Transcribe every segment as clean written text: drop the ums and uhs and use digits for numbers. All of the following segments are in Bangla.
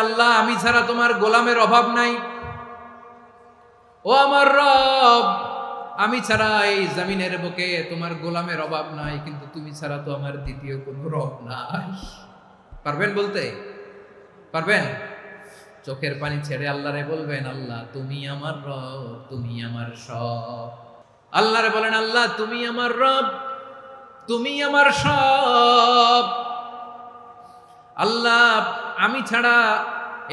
আল্লাহ আমি ছাড়া তোমার গোলামের অভাব নাই। ও আমার রব, আমি ছাড়া এই জমিনের বুকে তোমার গোলামের অভাব নাই, কিন্তু তুমি ছাড়া তো আমার দ্বিতীয় কোনো রব নাই। পারবেন বলতে? পারবেন? চোখের পানি ছেড়ে আল্লাহরে বলবেন, আল্লাহ তুমি আমার রব, তুমি আমার সব। আল্লাহরে বলেন, আল্লাহ তুমি আমার রব, তুমি আমার সব। আল্লাহ আমি ছাড়া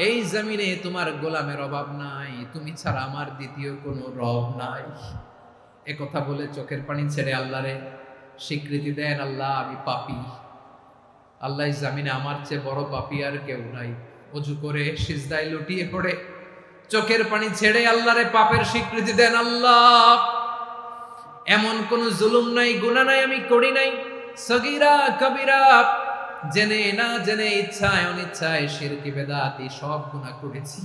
এই জমিনে তোমার গোলামের অভাব নাই, তুমি ছাড়া আমার দ্বিতীয় কোনো রব নাই। একথা বলে চোখের পানি ছেড়ে আল্লাহরে স্বীকৃতি দেন, আল্লাহ আমি পাপী। আল্লাহ এই জমিনে আমার চেয়ে বড় পাপী আর কেউ নাই। অজু করে সিজদায় লুটিয়ে পড়ে চোখের পানি ছেড়ে আল্লাহরে পাপের স্বীকৃতি দেন, আল্লাহ এমন কোন জুলুম নাই, গুনাহ নাই আমি করি নাই, সগীরা কবিরা, জেনে না জেনে, ইচ্ছায় অনিচ্ছায়, শিরকি বেদাতি সব গুনাহ করেছি।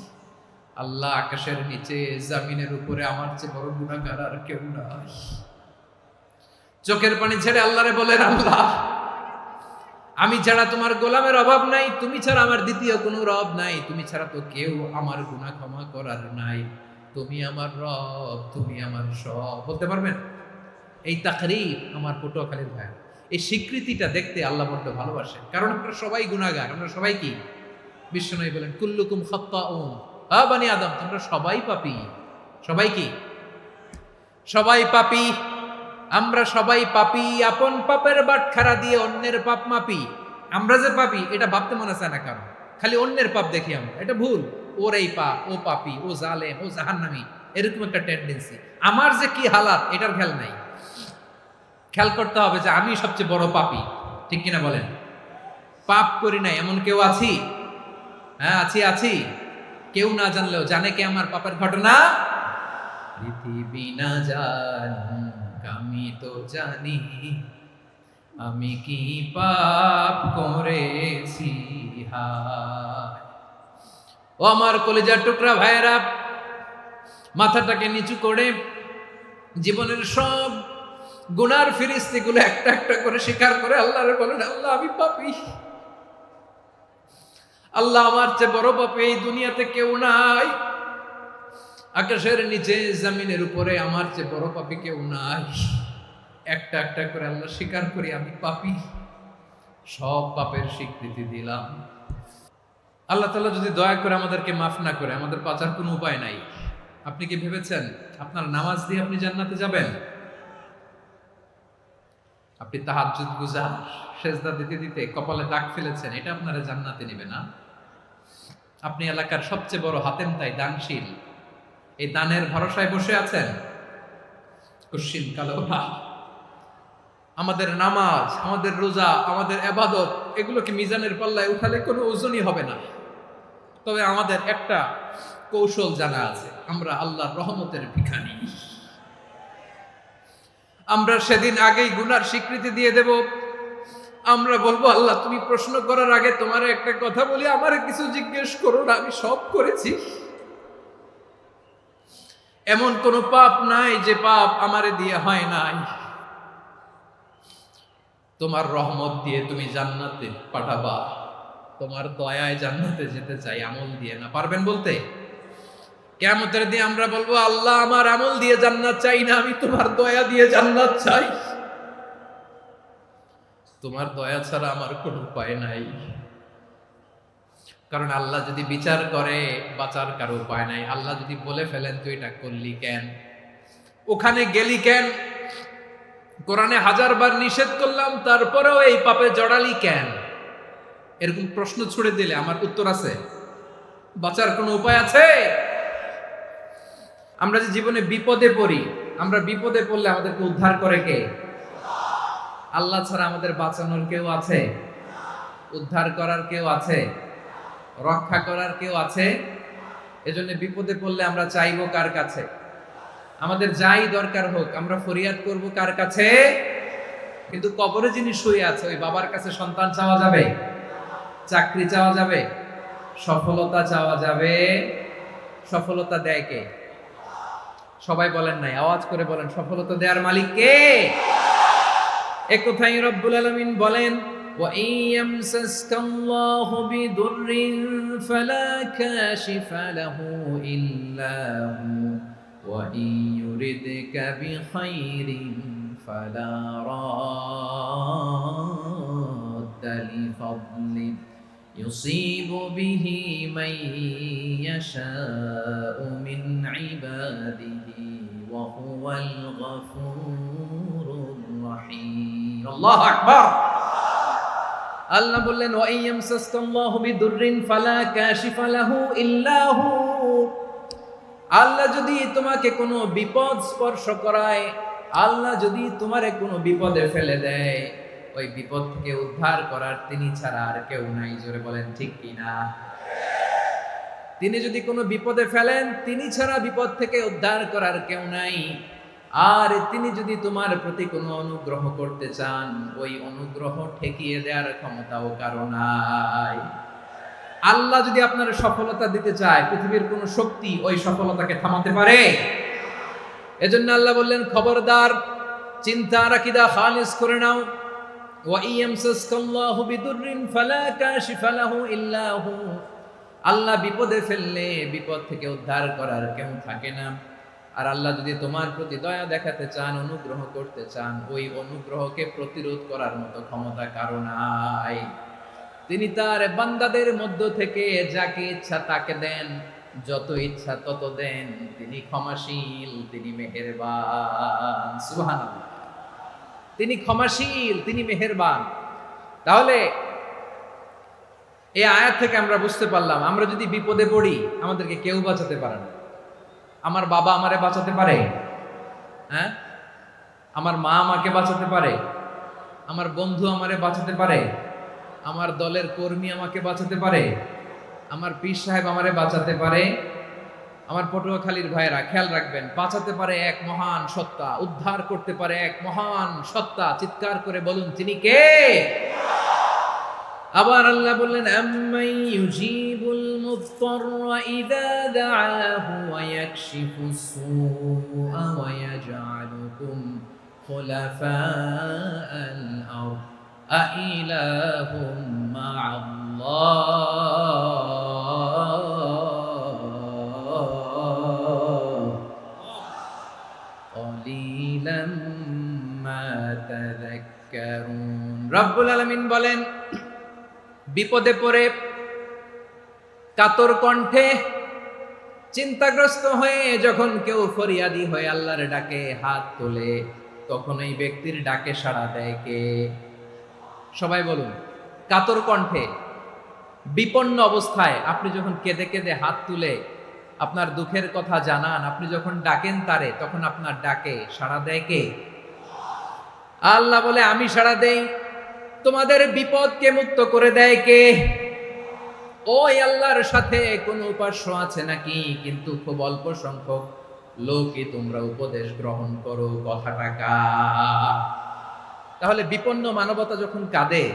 আল্লাহ আকাশের নিচে জমিনের উপরে আমার চেয়ে বড় গুনাহগার আর কেউ নাই। চোখের পানি ছেড়ে আল্লাহরে বলেন, আল্লাহ আমি ছাড়া তোমার গোলামের অভাব নাই, তুমি ছাড়া আমার দ্বিতীয় কোনো রব নাই, তুমি ছাড়া তো কেউ আমার গুনাহ ক্ষমা করার নাই, তুমি আমার রব, তুমি আমার সব। বলতে পারবেন? এই তাকরীর আমার পটুয়াখালীর ভাই, এই স্বীকৃতিটা দেখতে আল্লাহ বড্ড ভালোবাসেন, কারণ আমরা সবাই গুনাহগার। আমরা সবাই কি? বিশ্বনবী বলেন কুল্লুকুম খাত্তাউন, বানি আদম তোমরা সবাই পাপী। সবাই কি? সবাই পাপী। আমরা সবাই পাপী, আপন পাপের বাটখারা দিয়ে অন্যের পাপ মাপি। আমরা যে পাপী এটা ভাবতে মনে চায় না কারণ, খালি অন্যের পাপ দেখি আমরা, এটা ভুল। ওর এই পাপ, ও পাপী, ও জালেম, ও জাহান্নামী, এরকম একটা টেন্ডেন্সি। আমার যে কি হালাত এটার খেয়াল নাই। খেয়াল করতে হবে যে আমি সবচেয়ে বড় পাপী, ঠিক কিনা বলেন? পাপ করি নাই এমন কেউ আছি? হ্যাঁ আছি, আছি। কেউ না জানলেও জানে কে আমার পাপের ঘটনা? পৃথিবী না জানুক আমি তো জানি, আমি কি পাপ করেছি হায়। ও আমার কলিজার টুকরা ভাইরা, মাথাটাকে নিচু করে জীবনের সব গুনার ফিরিস্তিগুলো একটা একটা করে স্বীকার করে আল্লাহরে বলেন, আল্লাহ আমি পাপী। আল্লাহ আমার চেয়ে বড় পাপী এই দুনিয়াতে কেউ নাই। আকাশের নিচে জমিনের উপরে আমার চেয়ে বড় পাপী কেউ নাই। একটা একটা করে আল্লাহ স্বীকার করি আমি পাপী, সব পাপের স্বীকৃতি দিলাম। আল্লাহ তাআলা যদি দয়া করে আমাদেরকে মাফ না করে, আমাদের বাঁচার কোনো উপায় নাই। আপনি কি ভেবেছেন আপনার নামাজ দিয়ে আপনি জান্নাতে যাবেন? আপনি তাহাজ্জুদ গুজার, সেজদা দিতে দিতে কপালে দাগ ফেলেছেন, এটা আপনারা জান্নাতে নেবে না। আপনি এলাকার সবচেয়ে বড় হাতেম তাই দানশীল, এই দানের ভরসায় বসে আছেন, কুশ্চিন কালো না। আমাদের নামাজ, আমাদের রোজা, আমাদের ইবাদত, এগুলোকে মিজানের পাল্লায় উঠালে কোনো ওজনই হবে না। তবে আমাদের একটা কৌশল জানা আছে, আমরা আল্লাহর রহমতের ভিখারি। আমরা সেদিন আগেই গুনার স্বীকৃতি দিয়ে দেব। আমরা বলবো, আল্লাহ তুমি প্রশ্ন করার আগে তোমার একটা কথা বলি, আমারে কিছু জিজ্ঞেস করো না, আমি সব করেছি। এমন কোন পাপ নাই যে পাপ আমারে দিয়ে হয় নাই। তোমার রহমত দিয়ে তুমি জান্নাতে পাঠাবা, তোমার দয়ায় জান্নাতে যেতে চাই, আমল দিয়ে না। পারবেন বলতে? কিয়ামতের দিন আমরা বলবো, আল্লাহ আমার আমল দিয়ে জান্নাত চাই না, আমি তোমার দয়া দিয়ে জান্নাত চাই। তোমার দয়া ছাড়া আমার কোনো উপায় নাই। কারণ আল্লাহ যদি বিচার করে বাঁচার কারো উপায় নাই। আল্লাহ যদি বলে ফেলেন তুই এটা করলি কেন, ওখানে গেলি কেন, কোরআনে 1000 বার নিষেধ করলাম তারপরেও এই পাপে জড়ালি কেন, এরকম প্রশ্ন ছুড়ে দিলে আমার উত্তর আছে? বাঁচার কোনো উপায় আছে? আমরা যে জীবনে বিপদে পড়ি, আমরা বিপদে পড়লে আমাদেরকে উদ্ধার করে কে? আল্লাহ ছাড়া আমাদের বাঁচানোর কেউ আছে? উদ্ধার করার কেউ আছে? রক্ষা করার কেউ আছে? এজন্য বিপদে পড়লে আমরা চাইবো কার কাছে? আমাদের যাই দরকার হোক আমরা ফরিয়াদ করব কার কাছে? কিন্তু কবরে যিনি শুয়ে আছে ওই বাবার কাছে সন্তান চাওয়া যাবে? চাকরি চাওয়া যাবে? সফলতা চাওয়া যাবে? সফলতা দেয় কে? সবাই বলেন নাই, আওয়াজ করে বলেন, সফলতা দেওয়ার মালিক কে? একথাই রব্বুল আলামিন বলেন, وَإِن يَمْسَسْكَ اللَّهُ بِضُرٍّ فَلَا كَاشِفَ لَهُ إِلَّا هُوَ وَإِن يُرِدْكَ بِخَيْرٍ فَلَا رَادَّ لِفَضْلِهِ يُصِيبُ بِهِ مَن يَشَاءُ مِنْ عِبَادِهِ وَهُوَ الْغَفُورُ الرَّحِيمُ আল্লাহু আকবার। আল্লাহ বললেন ওয়াইন ইয়ামসাসকাল্লাহু বিদুররিন ফালা কাশিফা লাহু ইল্লা হু। আল্লাহ যদি তোমাকে কোনো বিপদ স্পর্শ করায়, আল্লাহ যদি তোমারে কোনো বিপদে ফেলে দেয়, ওই বিপদ থেকে উদ্ধার করার তিনি ছাড়া আর কেউ নাই। জোরে বলেন ঠিক কিনা? তিনি যদি কোনো বিপদে ফেলেন, তিনি ছাড়া বিপদ থেকে উদ্ধার করার কেউ নাই। আর তিনি যদি তোমার প্রতি কোনো অনুগ্রহ করতে চান, ওই অনুগ্রহ ঠেকিয়ে দেওয়ার ক্ষমতাও কারো নাই। আল্লাহ যদি আপনার সফলতা দিতে চায়, পৃথিবীর কোনো শক্তি ওই সফলতাকে থামাতে পারে? এজন্য আল্লাহ বললেন খবরদার, চিন্তা রাখিদা খালিস করে নাও। ওয়া ইয়ামসাসকাল্লাহু বিদুররিন ফালা কাশিফা লাহু ইল্লা হু। আল্লাহ বিপদে ফেললে বিপদ থেকে উদ্ধার করার কেউ থাকে না। আর আল্লাহ যদি তোমার প্রতি দয়া দেখাতে চান, অনুগ্রহ করতে চান, ওই অনুগ্রহকে প্রতিরোধ করার মতো ক্ষমতা কারো নাই। তিনি তার বান্দাদের মধ্য থেকে যাকে ইচ্ছা তাকে দেন, যত ইচ্ছা তত দেন। তিনি ক্ষমাশীল, তিনি মেহেরবান। সুবহানাল্লাহ। তিনি ক্ষমাশীল, তিনি মেহেরবান। তাহলে এই আয়াত থেকে আমরা বুঝতে পারলাম, আমরা যদি বিপদে পড়ি আমাদেরকে কেউ বাঁচাতে পারে না। আমার বাবা আমারে বাঁচাতে পারে? হ্যাঁ? আমার মা আমাকে বাঁচাতে পারে? আমার বন্ধু আমারে বাঁচাতে পারে? আমার দলের কর্মী আমাকে বাঁচাতে পারে? আমার পীর সাহেব আমারে বাঁচাতে পারে? আমার পটুয়াখালীর ভাইয়েরা খেয়াল রাখবেন, বাঁচাতে পারে এক মহান সত্তা, উদ্ধার করতে পারে এক মহান সত্তা। চিৎকার করে বলুন, তিনি কে? আবার আল্লাহ বললেন আম্মান ইউজিবুল মুদতাররা ইযা দাআহু ওয়া ইয়াকশিফুস সুআ ওয়া ইয়াজআলুকুম খুলাফাআল আরদ আইলাহুম মা'আল্লাহ ক্বালিলাম মা তাযাক্কারুন। রব্বুল আলামিন বলেন, বিপদে পড়ে কাতর কণ্ঠে চিন্তাগ্রস্ত হয়ে যখন কেউ ফরিয়াদি হয়ে আল্লাহর ডাকে হাত তোলে, তখন এই ব্যক্তির ডাকে সাড়া দেয় কে? সবাই বলুন। কাতর কণ্ঠে বিপন্ন অবস্থায় আপনি যখন কেঁদে কেঁদে হাত তুলে আপনার দুঃখের কথা জানান, আপনি যখন ডাকেন তারে, তখন আপনার ডাকে সাড়া দেয় কে? আল্লাহ বলে আমি সাড়া দেই। তোমাদের বিপদকে মুক্ত করে দেয় কে? ওই আল্লাহর সাথে কোন উপাস্য আছে নাকি? কিন্তু খুব অল্প সংখ্যক লোকই তোমরা উপদেশ গ্রহণ করো। কথাটা কার? তাহলে বিপন্ন মানবতা যখন কাঁদে,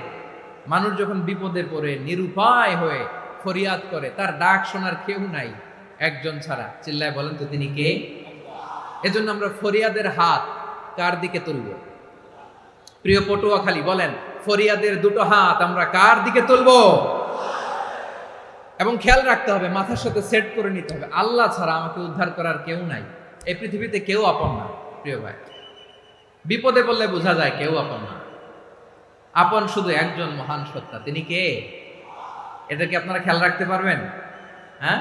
মানুষ যখন বিপদে পড়ে নিরুপায় হয়ে ফরিয়াদ করে, তার ডাক শোনার কেউ নাই একজন ছাড়া। চিল্লায় বলেন তো তিনি কে? এজন্য আমরা ফরিয়াদের হাত কার দিকে তুলব? প্রিয় পটুয়াখালী বলেন, ফরিয়াদের দুটো হাত আমরা কার দিকে তুলব? এবং খেয়াল রাখতে হবে, মাথার সাথে সেট করে নিতে হবে, আল্লাহ ছাড়া আমাকে উদ্ধার করার কেউ নাই। এই পৃথিবীতে কেউ আপন না। প্রিয় ভাই, বিপদে পড়লে বোঝা যায় কেউ আপন না। আপন শুধু একজন মহান সত্তা, তিনি কে? এটা কি আপনারা খেয়াল রাখতে পারবেন? হ্যাঁ,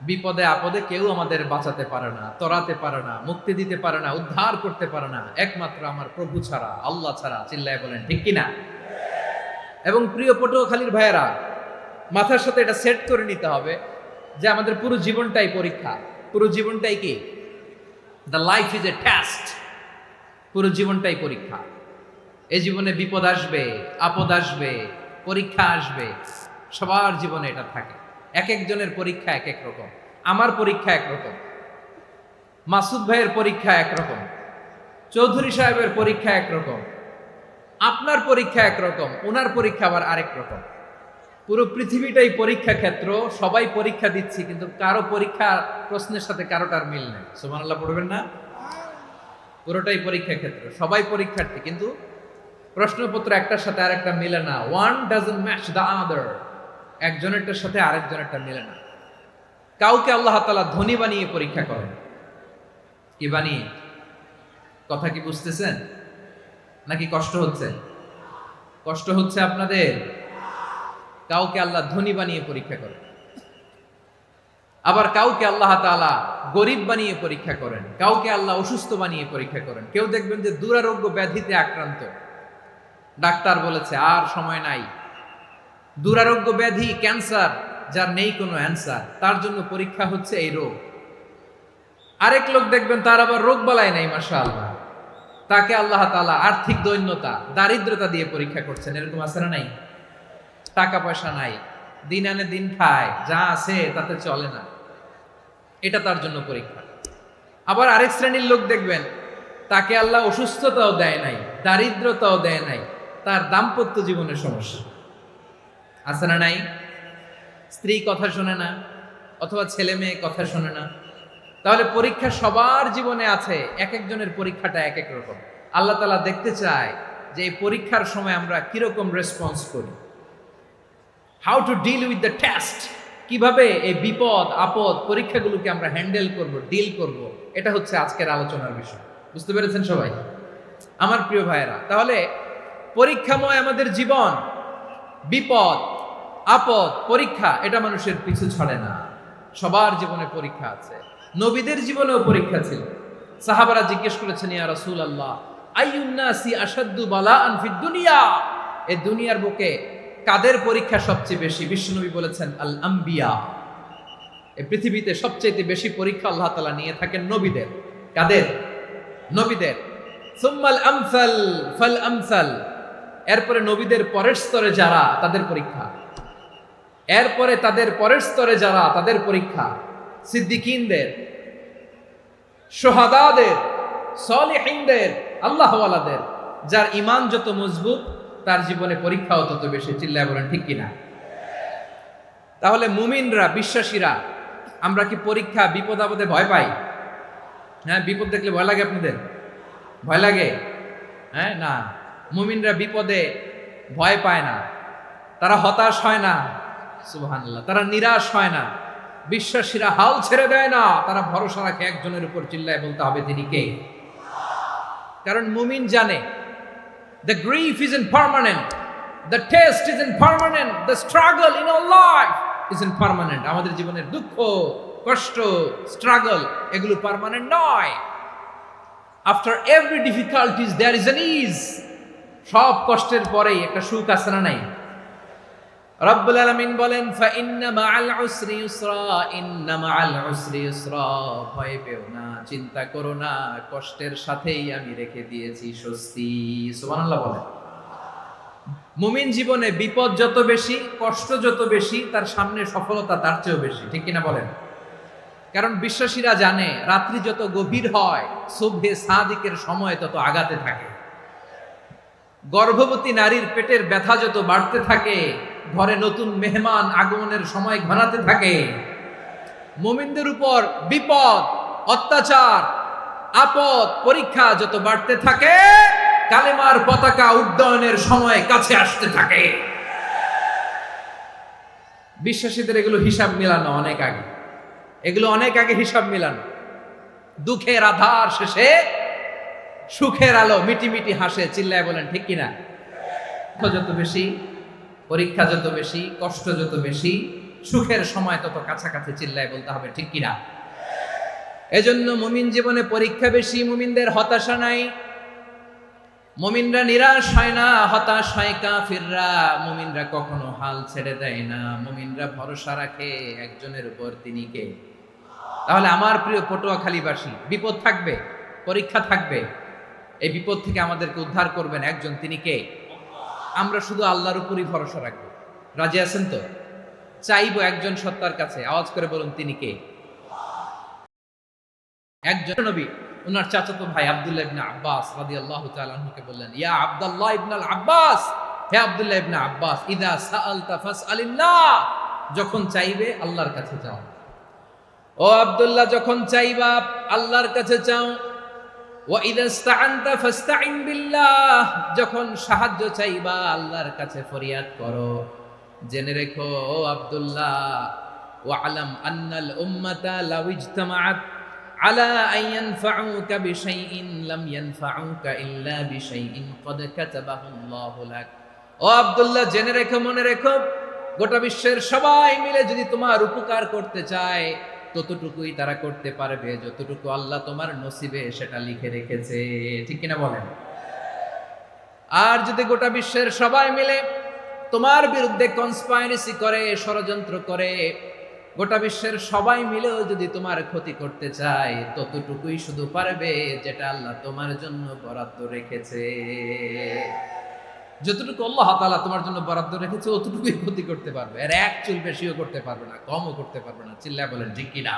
বিপদে আপদে কেউ আমাদের বাঁচাতে পারে না, তরাতে পারে না, মুক্তি দিতে পারে না, উদ্ধার করতে পারে না, একমাত্র আমার প্রভু ছাড়া, আল্লাহ ছাড়া। চিল্লায় বলেন ঠিক কিনা? এবং প্রিয় পটুয়াখালীর ভাইয়েরা, মাথার সাথে এটা সেট করে নিতে হবে যে আমাদের পুরো জীবনটাই পরীক্ষা। পুরো জীবনটাই কি? The life is a test. পুরো জীবনটাই পরীক্ষা। এই জীবনে বিপদ আসবে, আপদ আসবে, পরীক্ষা আসবে, সবার জীবনে এটা থাকে। এক একজনের পরীক্ষা এক এক রকম। আমার পরীক্ষা একরকম, মাসুদ ভাইয়ের পরীক্ষা একরকম, চৌধুরী সাহেবের পরীক্ষা একরকম, আপনার পরীক্ষা একরকম, ওনার পরীক্ষা আবার আরেক রকম। পুরো পৃথিবীটাই পরীক্ষা ক্ষেত্র, সবাই পরীক্ষা দিচ্ছি, কিন্তু কারো পরীক্ষা প্রশ্নের সাথে কারোটার মিল নেই। সুবহানাল্লাহ পড়বেন না? পুরোটাই পরীক্ষা ক্ষেত্র, সবাই পরীক্ষার্থী, কিন্তু প্রশ্নপত্র একটার সাথে আরেকটা মিলে না, one doesn't match the other, একজনেরটার সাথে আরেকজনেরটা মিলে না। কাউকে আল্লাহ তাআলা ধনী বানিয়ে পরীক্ষা করেন। কি বানিয়ে? কথা কি বুঝতেছেন নাকি কষ্ট হচ্ছে? কষ্ট হচ্ছে আপনাদের? কাউকে আল্লাহ ধনী বানিয়ে পরীক্ষা করেন, আবার কাউকে আল্লাহ তাআলা গরিব বানিয়ে পরীক্ষা করেন, কাউকে আল্লাহ অসুস্থ বানিয়ে পরীক্ষা করেন। কেউ দেখবেন যে দুরারোগ্য ব্যাধিতে আক্রান্ত, ডাক্তার বলেছে আর সময় নাই, দুরারোগ্য ব্যাধি, ক্যান্সার, যার নেই কোনো অ্যান্সার, তার জন্য পরীক্ষা হচ্ছে এই রোগ। আরেক লোক দেখবেন তার আবার রোগ বালাই নাই, মাশাআল্লাহ, তাকে আল্লাহ তাআলা আর্থিক দৈন্যতা, দারিদ্রতা দিয়ে পরীক্ষা করছেন। এরকম আছে না নাই? টাকা পয়সা নাই, দিন আনে দিন খায়, যা আছে তাতে চলে না, এটা তার জন্য পরীক্ষা। আবার আরেক শ্রেণীর লোক দেখবেন তাকে আল্লাহ অসুস্থতাও দেয় নাই, দারিদ্রতাও দেয় নাই, তার দাম্পত্য জীবনের সমস্যা আছে না নাই? স্ত্রী কথা শোনে না, অথবা ছেলে মেয়ে কথা শোনে না। তাহলে পরীক্ষা সবার জীবনে আছে, এক একজনের পরীক্ষাটা এক এক রকম। আল্লাহ তাআলা দেখতে চায় যে এই পরীক্ষার সময় আমরা কিরকম রেসপন্স করি, how to deal with the test, কিভাবে এই বিপদ আপদ পরীক্ষাগুলোকে আমরা হ্যান্ডেল করব, ডিল করব, এটা হচ্ছে আজকের আলোচনার বিষয়। বুঝতে পেরেছেন সবাই আমার প্রিয় ভাইয়েরা? তাহলে পরীক্ষাময় আমাদের জীবন, বিপদ আপদ পরীক্ষা, এটা মানুষের পিছু ছাড়ে না। সবার জীবনে পরীক্ষা আছে, নবীদের জীবনেও পরীক্ষা ছিল। সাহাবারা জিজ্ঞেস করেছেন, ইয়া রাসূলুল্লাহ, আইয়ুন নাসি আশাদ্দু বালাআন ফিদ দুনিয়া, এই দুনিয়ার বুকে কাদের পরীক্ষা সবচেয়ে বেশি? বিশ্বনবী বলেছেন, আল আম্বিয়া, এই পৃথিবীতে সবচেয়ে বেশি পরীক্ষা আল্লাহ তাআলা নিয়ে থাকেন নবীদের। কাদের? নবীদের। সুম্মাল আমসাল ফাল আমসাল, এরপরে নবীদের পরের স্তরে যারা, তাদের পরীক্ষা। এরপরে তাদের পরের স্তরে যারা, তাদের পরীক্ষা। সিদ্দিকিনদের, শুহাদাদের, সালিহিনদের, আল্লাহওয়ালাদের, যার ঈমান যত মজবুত তার জীবনে পরীক্ষাও তত বেশি। চিল্লায় বলেন ঠিক কিনা? তাহলে মুমিনরা, বিশ্বাসীরা, আমরা কি পরীক্ষা বিপদ আপদে ভয় পাই? হ্যাঁ, বিপদ দেখলে ভয় লাগে আপনাদের? ভয় লাগে? হ্যাঁ, না, মুমিনরা বিপদে ভয় পায় না, তারা হতাশ হয় না, সুবহানাল্লাহ, তারা নিরাশ হয় না। বিশ্বাসীরা হাল ছেড়ে দেয় না, তারা ভরসা রাখে একজনের উপর। চিল্লায় বলতে হবে তিনি কে? কারণ মুমিন জানে the grief isn't permanent, the test isn't permanent, the struggle in our life isn't permanent. আমাদের জীবনের দুঃখ, কষ্ট, স্ট্রাগল, এগুলো পার্মানেন্ট নয়। after every difficulties there is an ease, সব কষ্টের পরেই একটা সুখ আছে না নাই? রব্বুল আলামিন বলেন, ফা ইন্না মাআল উসরি ইউসরা, ইন্না মাআল উসরি ইউসরা, ভয় পেও না, চিন্তা করো না, কষ্টের সাথেই আমি রেখে দিয়েছি স্বস্তি। সুবহানাল্লাহ বলেন। মুমিন জীবনে বিপদ যত বেশি, কষ্ট যত বেশি, তার সামনে সফলতা তার চেয়েও বেশি। ঠিক কিনা বলেন? কারণ বিশ্বাসীরা জানে রাত্রি যত গভীর হয়, সুবহে সাদিকের সময় তত আগাতে থাকে। গর্ভবতী নারীর পেটের ব্যথা যত বাড়তে থাকে, ঘরে নতুন মেহমান আগমনের সময় ঘনাতে থাকে। মুমিনদের উপর বিপদ, অত্যাচার, আপদ, পরীক্ষা যত বাড়তে থাকে, কালেমার পতাকা উড্ডয়নের সময় কাছে আসতে থাকে। বিশ্বাসীদের এগুলো হিসাব মিলানো অনেক আগে, এগুলো অনেক আগে হিসাব মিলানো। দুঃখের আধার শেষে সুখের আলো মিটিমিটি হাসে। চিল্লায় বলেন ঠিক কিনা? যত বেশি, পরীক্ষা যত বেশি, কষ্ট যত বেশি, সুখের সময় তত কাছাকাছি। চিল্লায় বলতে হবে ঠিক কিনা? এজন্য মুমিন জীবনে পরীক্ষা বেশি, মুমিনদের হতাশা নাই, মুমিনরা নিরাশ হয় না, হতাশ হয় কাফিররা। মুমিনরা কখনো হাল ছেড়ে দেয় না, মুমিনরা ভরসা রাখে একজনের উপর, তিনি কে? তাহলে আমার প্রিয় পটুয়াখালীবাসী, বিপদ থাকবে, পরীক্ষা থাকবে, এই বিপদ থেকে আমাদেরকে উদ্ধার করবেন একজন, তিনি কে? আমরা শুধু আল্লাহর উপরই ভরসা রাখবো। রাজি আছেন তো? চাইবো একজন সত্তার কাছে, আওয়াজ করে বলুন তিনি কে? একজন নবী ওনার চাচাতো ভাই আব্দুল্লাহ ইবনে আব্বাস রাদিয়াল্লাহু তাআলা আনহুকে বললেন, ইয়া আব্দুল্লাহ ইবনে আব্বাস, হে আব্দুল্লাহ ইবনে আব্বাস, ইযা সাআলতা ফাসআলিল্লাহ, যখন চাইবে আল্লাহর কাছে চাও। ও আব্দুল্লাহ, যখন চাইবা আল্লাহর কাছে চাও। ওয়া ইযা ইসতাআনতা ফাসতাইন বিল্লাহ, যখন সাহায্য চাইবা আল্লাহর কাছে ফরিয়াদ করো। জেনে রেখো ও আব্দুল্লাহ, ওয়া'লাম আন্নাল উম্মাতা লাউ ইজতামাআত আলা আন ইয়ানফাউকা বিশাইইন লাম ইয়ানফাউকা ইল্লা বিশাইইন ক্বাদ কাতাবাহু আল্লাহু লাক। ও আব্দুল্লাহ, জেনে রেখো, মনে রেখো, গোটা বিশ্বের সবাই মিলে যদি তোমার উপকার করতে চায় ততটুকুই তারা করতে পারবে যতটুকু আল্লাহ তোমার নসিবে সেটা লিখে রেখেছে। ঠিক কিনা বলেন? আর যদি গোটা বিশ্বের সবাই মিলে তোমার বিরুদ্ধে কনস্পাইরেসি করে, ষড়যন্ত্র করে, গোটা বিশ্বের সবাই মিলেও যদি তোমার ক্ষতি করতে চায় ততটুকুই শুধু পারবে যেটা আল্লাহ তোমার জন্য বরাদ্দ রেখেছে। যতটুকু আল্লাহ তাআলা তোমার জন্য বরাদ্দ রেখেছে অতটুকুই ক্ষতি করতে পারবে, আর এক চুল বেশিও করতে পারবে না, কমও করতে পারবে না। চিল্লায় বলেন ঠিক কিনা?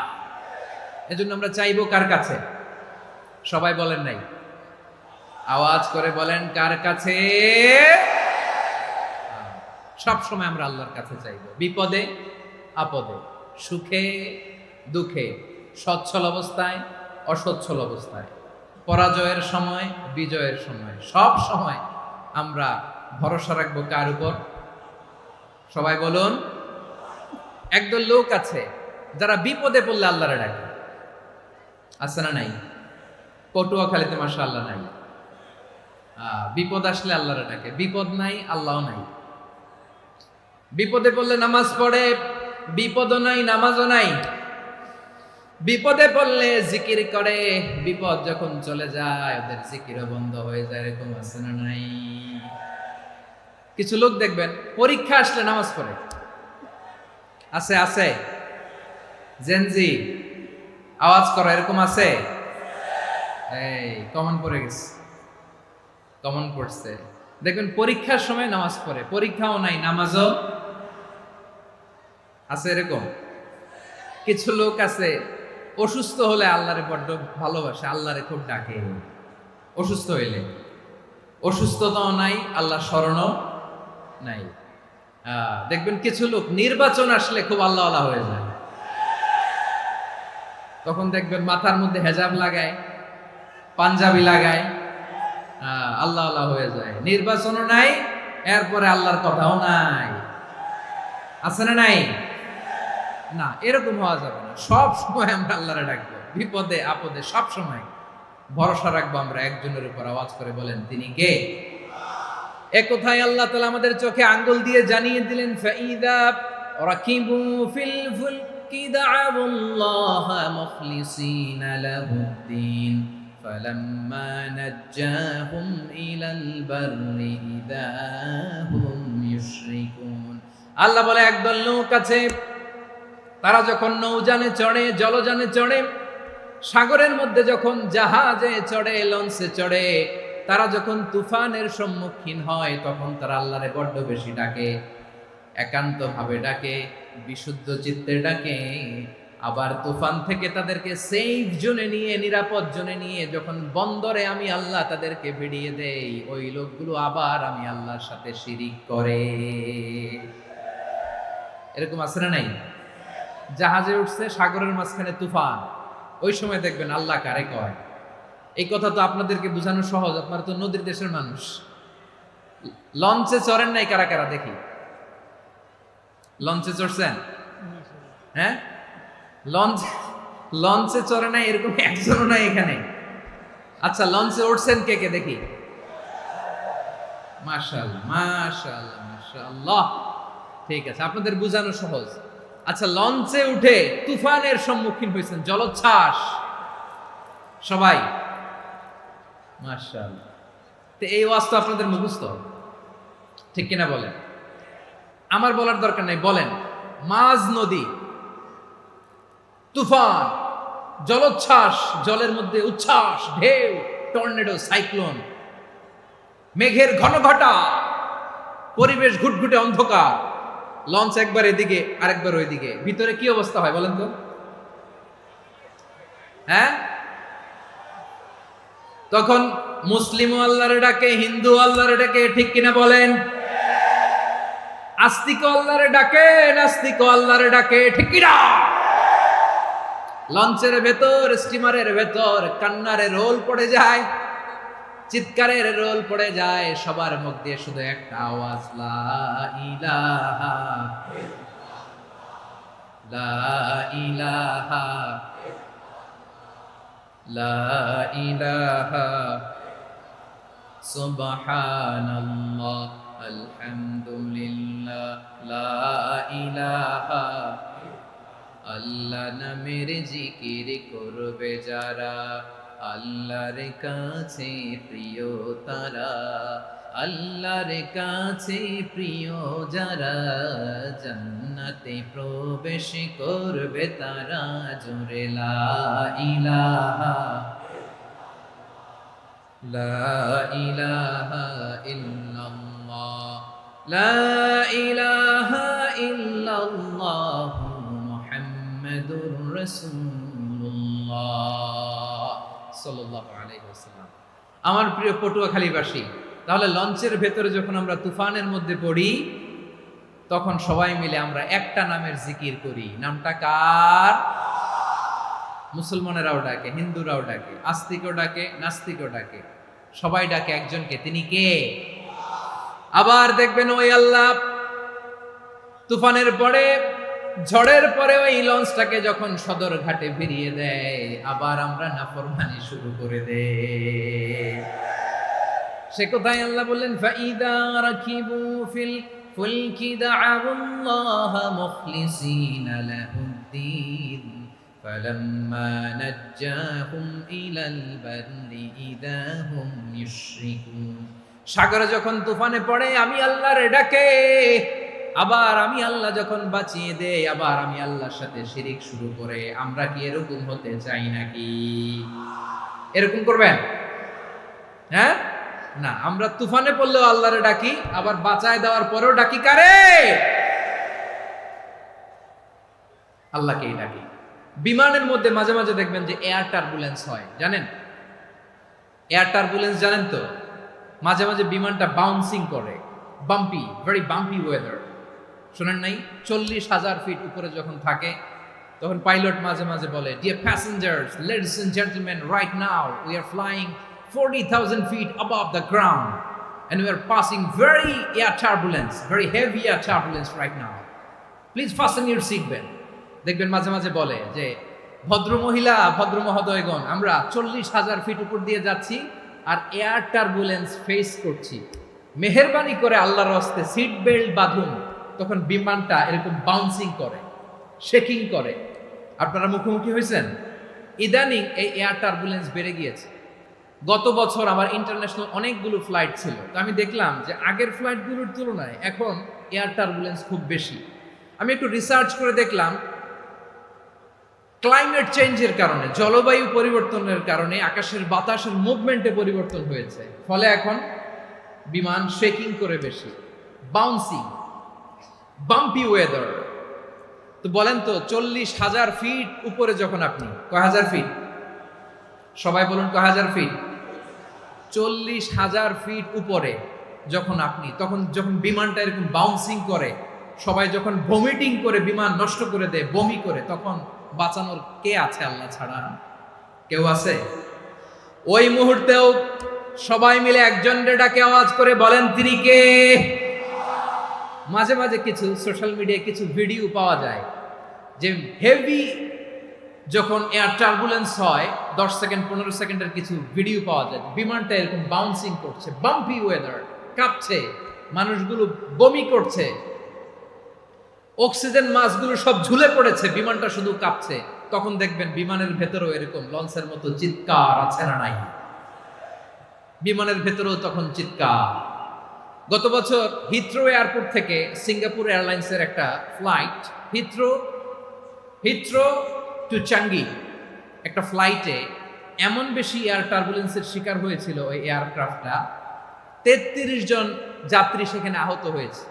এজন্য আমরা চাইবো কার কাছে? সবাই বলেন নাই, আওয়াজ করে বলেন কার কাছে? সব সময় আমরা আল্লাহর কাছে চাইবো, বিপদে আপদে, সুখে দুঃখে, সচ্ছল অবস্থায় অসচ্ছল অবস্থায়, পরাজয়ের সময় বিজয়ের সময়, সব সময় আমরা ভরসা রাখবো কার উপর? সবাই বলুন। একদল লোক আছে যারা বিপদে পড়লে আল্লাহরে ডাকে, আছে না নাই? পটুয়াখালীতে মাশাআল্লাহ নাই। বিপদ আসলে আল্লাহরে ডাকে, বিপদ নাই আল্লাহও নাই। বিপদে পড়লে নামাজ পড়ে, বিপদও নাই নামাজও নাই। বিপদে পড়লে জিকির করে, বিপদ যখন চলে যায় ওদের জিকিরও বন্ধ হয়ে যায়। এরকম আছে না নাই? কিছু লোক দেখবেন পরীক্ষা আসলে নামাজ পড়ে, আছে আছে। জেনজি আওয়াজ করো, এরকম আছে? এই কমন পড়ে গেছে, কমন পড়ছে। দেখবেন পরীক্ষার সময় নামাজ পড়ে, পরীক্ষাও নাই নামাজও আছে। এরকম কিছু লোক আছে অসুস্থ হলে আল্লাহরে বড্ড ভালোবাসে, আল্লাহরে খুব ডাকে। অসুস্থ হইলে অসুস্থতাও নাই, আল্লাহ স্মরণও নাই। দেখবেন কিছু লোক নির্বাচন আসলে খুব আল্লাহওয়ালা হয়ে যায়। তখন দেখবেন মাথার মধ্যে হেজাব লাগায়, পাঞ্জাবি লাগায়, আল্লাহওয়ালা হয়ে যায়। নির্বাচনও নাই, এরপরে আল্লাহর কথাও নাই। আছে না নাই? না, এরকম হওয়া যাবে না। সব সময় আমরা আল্লাহরে ডাকবো, বিপদে আপদে সব সময় ভরসা রাখবো আমরা একজনের উপর। আওয়াজ করে বলেন তিনি কে? একথায় আল্লাহ তাআলা আমাদের চোখে আঙ্গুল দিয়ে জানিয়ে দিলেন, ফাইদা রাকিবু ফিল ফুলকি দা'আবুল্লাহা মুখলিসিনা লাহুদ্দিন ফালাম্মা নাজ্জাহুম ইলাল বাররি ইযা হুম ইউশরিকুন। আল্লাহ বলে একদল লোক আছে, তারা যখন নৌযানে চড়ে, জলযানে চড়ে, সাগরের মধ্যে যখন জাহাজে চড়ে, লঞ্চে চড়ে, তারা যখন তুফানের সম্মুখীন হয় তখন তারা আল্লাহরে বড্ড বেশি ডাকে, একান্ত ভাবে ডাকে, বিশুদ্ধ চিত্তে ডাকে। আবার তুফান থেকে তাদেরকে সেফ জোনে নিয়ে, নিরাপদ জোনে নিয়ে যখন বন্দরে আমি আল্লাহ তাদেরকে ভিড়িয়ে দেই, ওই লোকগুলো আবার আমি আল্লাহর সাথে শিরিক করে। এরকম আছে না নাই? জাহাজে উঠছে, সাগরের মাঝখানে তুফান, ওই সময় দেখবেন আল্লাহ কারে কয়। এই কথা তো আপনাদেরকে বোঝানো সহজ, আপনারা তো নদীর দেশের মানুষ। লঞ্চে চড়েন নাই কারা কারা? দেখি, লঞ্চে চড়ছেন? হ্যাঁ, লঞ্চে চড়ে নাই এরকম একজনও নাই এখানে। আচ্ছা, লঞ্চে উঠছেন কে কে? দেখি। মাশাআল্লাহ মাশাআল্লাহ মাশাআল্লাহ, ঠিক আছে, আপনাদের বোঝানো সহজ। আচ্ছা, লঞ্চে উঠে তুফানের সম্মুখীন হয়েছেন, জলোচ্ছ্বাস, সবাই? মাশাআল্লাহ। তো এই ওয়াজ তো আপনাদের মুখস্থ, ঠিক কিনা বলেন? আমার বলার দরকার নাই, বলেন। মাঝ নদী, তুফান, জলোচ্ছ্বাস, জলের মধ্যে উচ্ছ্বাস, ঢেউ, টর্নেডো, সাইক্লোন, মেঘের ঘনঘটা, পরিবেশ ঘুটঘুটে অন্ধকার, লঞ্চ একবার এদিকে আরেকবার ওইদিকে, ভিতরে কি অবস্থা হয় বলেন তো? হ্যাঁ, তখন মুসলিম আল্লাহরে ডাকে, হিন্দু আল্লাহরে ডাকে, ঠিক কিনা বলেন? আস্তিক আল্লাহরে ডাকে, নাস্তিক আল্লাহরে ডাকে, ঠিক কিনা? লঞ্চের ভেতর, স্টিমারের ভেতর কান্নার রোল পড়ে যায়, চিৎকারের রোল পড়ে যায়, সবার মুখ দিয়ে শুধু একটা আওয়াজ, লা ইলাহা, লা ইলাহা, লা ইলাহা, সুবহানাল্লাহ, আলহামদুলিল্লাহ, লা ইলাহা। আল্লাহ নামের জিকির করবে যারা, আল্লাহর কাছে প্রিয় তারা, আল্লাহর কাছে প্রিয় যারা, জান্নাতে প্রবেশ করবে তারা, জোরে লা ইলাহা, লা ইলাহা ইল্লাল্লাহ, লা ইলাহা ইল্লাল্লাহ, মুহাম্মাদুর রাসূলুল্লাহ সাল্লাল্লাহু আলাইহি ওয়াসাল্লাম। আমার প্রিয় পটুয়াখালীবাসী, তাহলে লঞ্চের ভেতরে যখন আমরা তুফানের মধ্যে পড়ি, তখন সবাই মিলে আমরা একটা নামের জিকির করি। নামটা কার? মুসলমানেরাও ডাকে, হিন্দুরাও ডাকে, আস্তিকও ডাকে, নাস্তিকও ডাকে, সবাই ডাকে একজনকে। তিনি কে? আবার দেখবেন ওই আল্লাহ তুফানের পরে, ঝড়ের পরে ওই লঞ্চটাকে যখন সদর ঘাটে ফিরিয়ে দেয়, আবার আমরা নাফরমানি শুরু করে দেই। সে কোথায় আল্লাহ বললেন, ফাইদা রাকিবু ফিল ফুলকি দা'আউল্লাহ মুখলিসিনা লাহুদ্দিন ফালাম্মা নাজ্জাহুম ইলাল বাররি ইযা হুম ইউশরিকুন। সাগরে যখন তুফানে পড়ে আমি আল্লাহর ডাকে, আবার আমি আল্লাহ যখন বাঁচিয়ে দেই, আবার আমি আল্লাহর সাথে শিরিক শুরু করে। আমরা কি এরকম হতে চাই নাকি? এরকম করবেন? হ্যাঁ না, আমরা তুফানে পড়লেও আল্লাহরে ডাকি, আবার বাঁচায় দেওয়ার পরেও ডাকি কারে? আল্লাহকেই ডাকি। বিমানের মধ্যে মাঝে মাঝে দেখবেন যে এয়ার টার্বুলেন্স হয়, জানেন? এয়ার টার্বুলেন্স জানেন তো? মাঝে মাঝে বিমানটা বাউন্সিং করে, বাম্পি, ভেরি বাম্পি ওয়েদার। শোনেন নাই? 40,000 ফিট উপরে যখন থাকে, তখন পাইলট মাঝে মাঝে বলে, dear passengers, ladies and gentleman, right now we are flying 40,000 feet above the ground and we are passing very air turbulence, very heavy air turbulence right now. Please fasten your seatbelt. দেখবেন মাঝে মাঝে বলে যে, ভদ্র মহিলা, ভদ্র মহোদয়গণ, আমরা 40,000 ফিট উপর দিয়ে যাচ্ছি আর এয়ার টার্বুলেন্স ফেস করছি, মেহেরবানি করে আল্লাহর হস্তে সিট বেল্ট বাঁধুন। তখন বিমানটা এরকম বাউন্সিং করে, শেকিং করে। আপনারা মুখোমুখি হয়েছেন? ইদানিং এই এয়ার টার্বুলেন্স বেড়ে গিয়েছে। গত বছর আমার ইন্টারন্যাশনাল অনেকগুলো ফ্লাইট ছিল, তো আমি দেখলাম যে আগের ফ্লাইটগুলোর তুলনায় এখন এয়ার টার্বুলেন্স খুব বেশি। আমি একটু রিসার্চ করে দেখলাম, ক্লাইমেট চেঞ্জের কারণে, জলবায়ু পরিবর্তনের কারণে আকাশের বাতাসের মুভমেন্টে পরিবর্তন হয়েছে, ফলে এখন বিমান শেকিং করে বেশি, বাউন্সিং, বাম্পি ওয়েদার। তো বলেন তো, 40,000 ফিট উপরে যখন আপনি, কয় হাজার ফিট? সবাই বলুন, কয় হাজার ফিট? 40,000 ফিট উপরে যখন আপনি, তখন যখন বিমানটা এরকম বাউন্সিং করে, সবাই যখন ভমিটিং করে বিমান নষ্ট করে দেয়, বমি করে, তখন বাঁচানোর কে আছে আল্লাহ ছাড়া? কেউ আছে? ওই মুহূর্তেও সবাই মিলে একজনের ডাকে আওয়াজ করে বলেন, তিনি কে? মাঝে মাঝে কিছু সোশ্যাল মিডিয়ায় কিছু ভিডিও পাওয়া যায় যে হেভি যখন এয়ার টার্বুলেন্স হয়, 10 সেকেন্ড 15 সেকেন্ডের কিছু ভিডিও পাওয়া যায়, বিমানটা এরকম বাউন্সিং করছে, বাম্পি ওয়েদার, কাঁপছে, মানুষগুলো বমি করছে, অক্সিজেন মাস্কগুলো সব ঝুলে পড়েছে, বিমানটা শুধু কাঁপছে। তখন দেখবেন বিমানের ভেতরেও এরকম লঞ্চের মতো চিৎকার আছে না নাই? বিমানের ভেতরেও তখন চিৎকার। গত বছর হিথ্রো এয়ারপোর্ট থেকে সিঙ্গাপুর এয়ারলাইন্সের একটা ফ্লাইট, হিথ্রো টু চাঙ্গি, একটা ফ্লাইটে এমন বেশি এয়ার টার্বুলেন্সের শিকার হয়েছিল ওই এয়ারক্রাফটটা, 33 জন যাত্রী সেখানে আহত হয়েছে,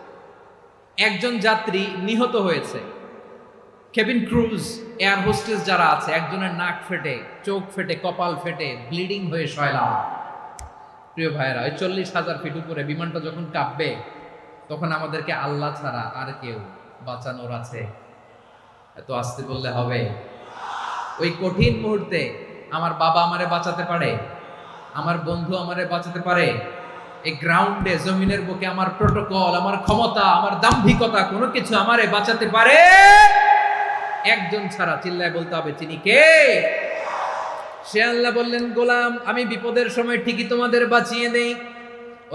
একজন যাত্রী নিহত হয়েছে। কেবিন ক্রুজ, এয়ার হোস্টেস যারা আছে, একজনের নাক ফেটে, চোখ ফেটে, কপাল ফেটে, ব্লিডিং হয়ে শয়লা। প্রিয় ভাইয়েরা, ওই 40,000 ফিট উপরে বিমানটা যখন কাঁপবে, তখন আমাদেরকে আল্লাহ ছাড়া আর কেউ বাঁচানোর আছে? এত আস্তে বললে হবে? ওই কঠিন মুহূর্তে আমার বাবা আমারে বাঁচাতে পারে, আমার বন্ধু আমারে বাঁচাতে পারে। এই গ্রাউন্ডে, জমিনের বুকে আমার প্রোটোকল, আমার ক্ষমতা, আমার দাম্ভিকতা কোনো কিছু আমারে বাঁচাতে পারে একজন ছাড়া। চিল্লায় বলতে হবে, তিনি কে? সে আল্লাহ বললেন, গোলাম আমি বিপদের সময় ঠিকই তোমাদের বাঁচিয়ে দেই।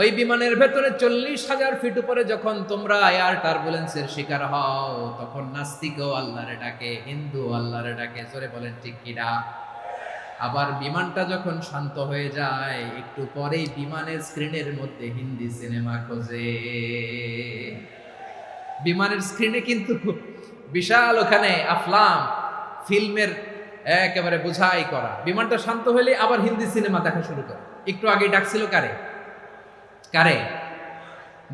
ওই বিমানের ভেতরে 40,000 ফিট উপরে যখন তোমরা এয়ার টার্বুলেন্সের শিকার হও, তখন নাস্তিকও আল্লাহরে ডাকে, হিন্দু আল্লাহরে ডাকে। জোরে বলেন ঠিক কিনা? আবার বিমানটা যখন শান্ত হয়ে যায়, একটু পরেই বিমানের স্ক্রিনের মধ্যে হিন্দি সিনেমা খোঁজে। বিমানের স্ক্রিনে কিন্তু বিশাল ওখানে আফলাম ফিল্মের একেবারে বোঝাই করা। বিমানটা শান্ত হলে আবার হিন্দি সিনেমা দেখা শুরু করে। একটু আগে ডাকছিল কারে? কারে?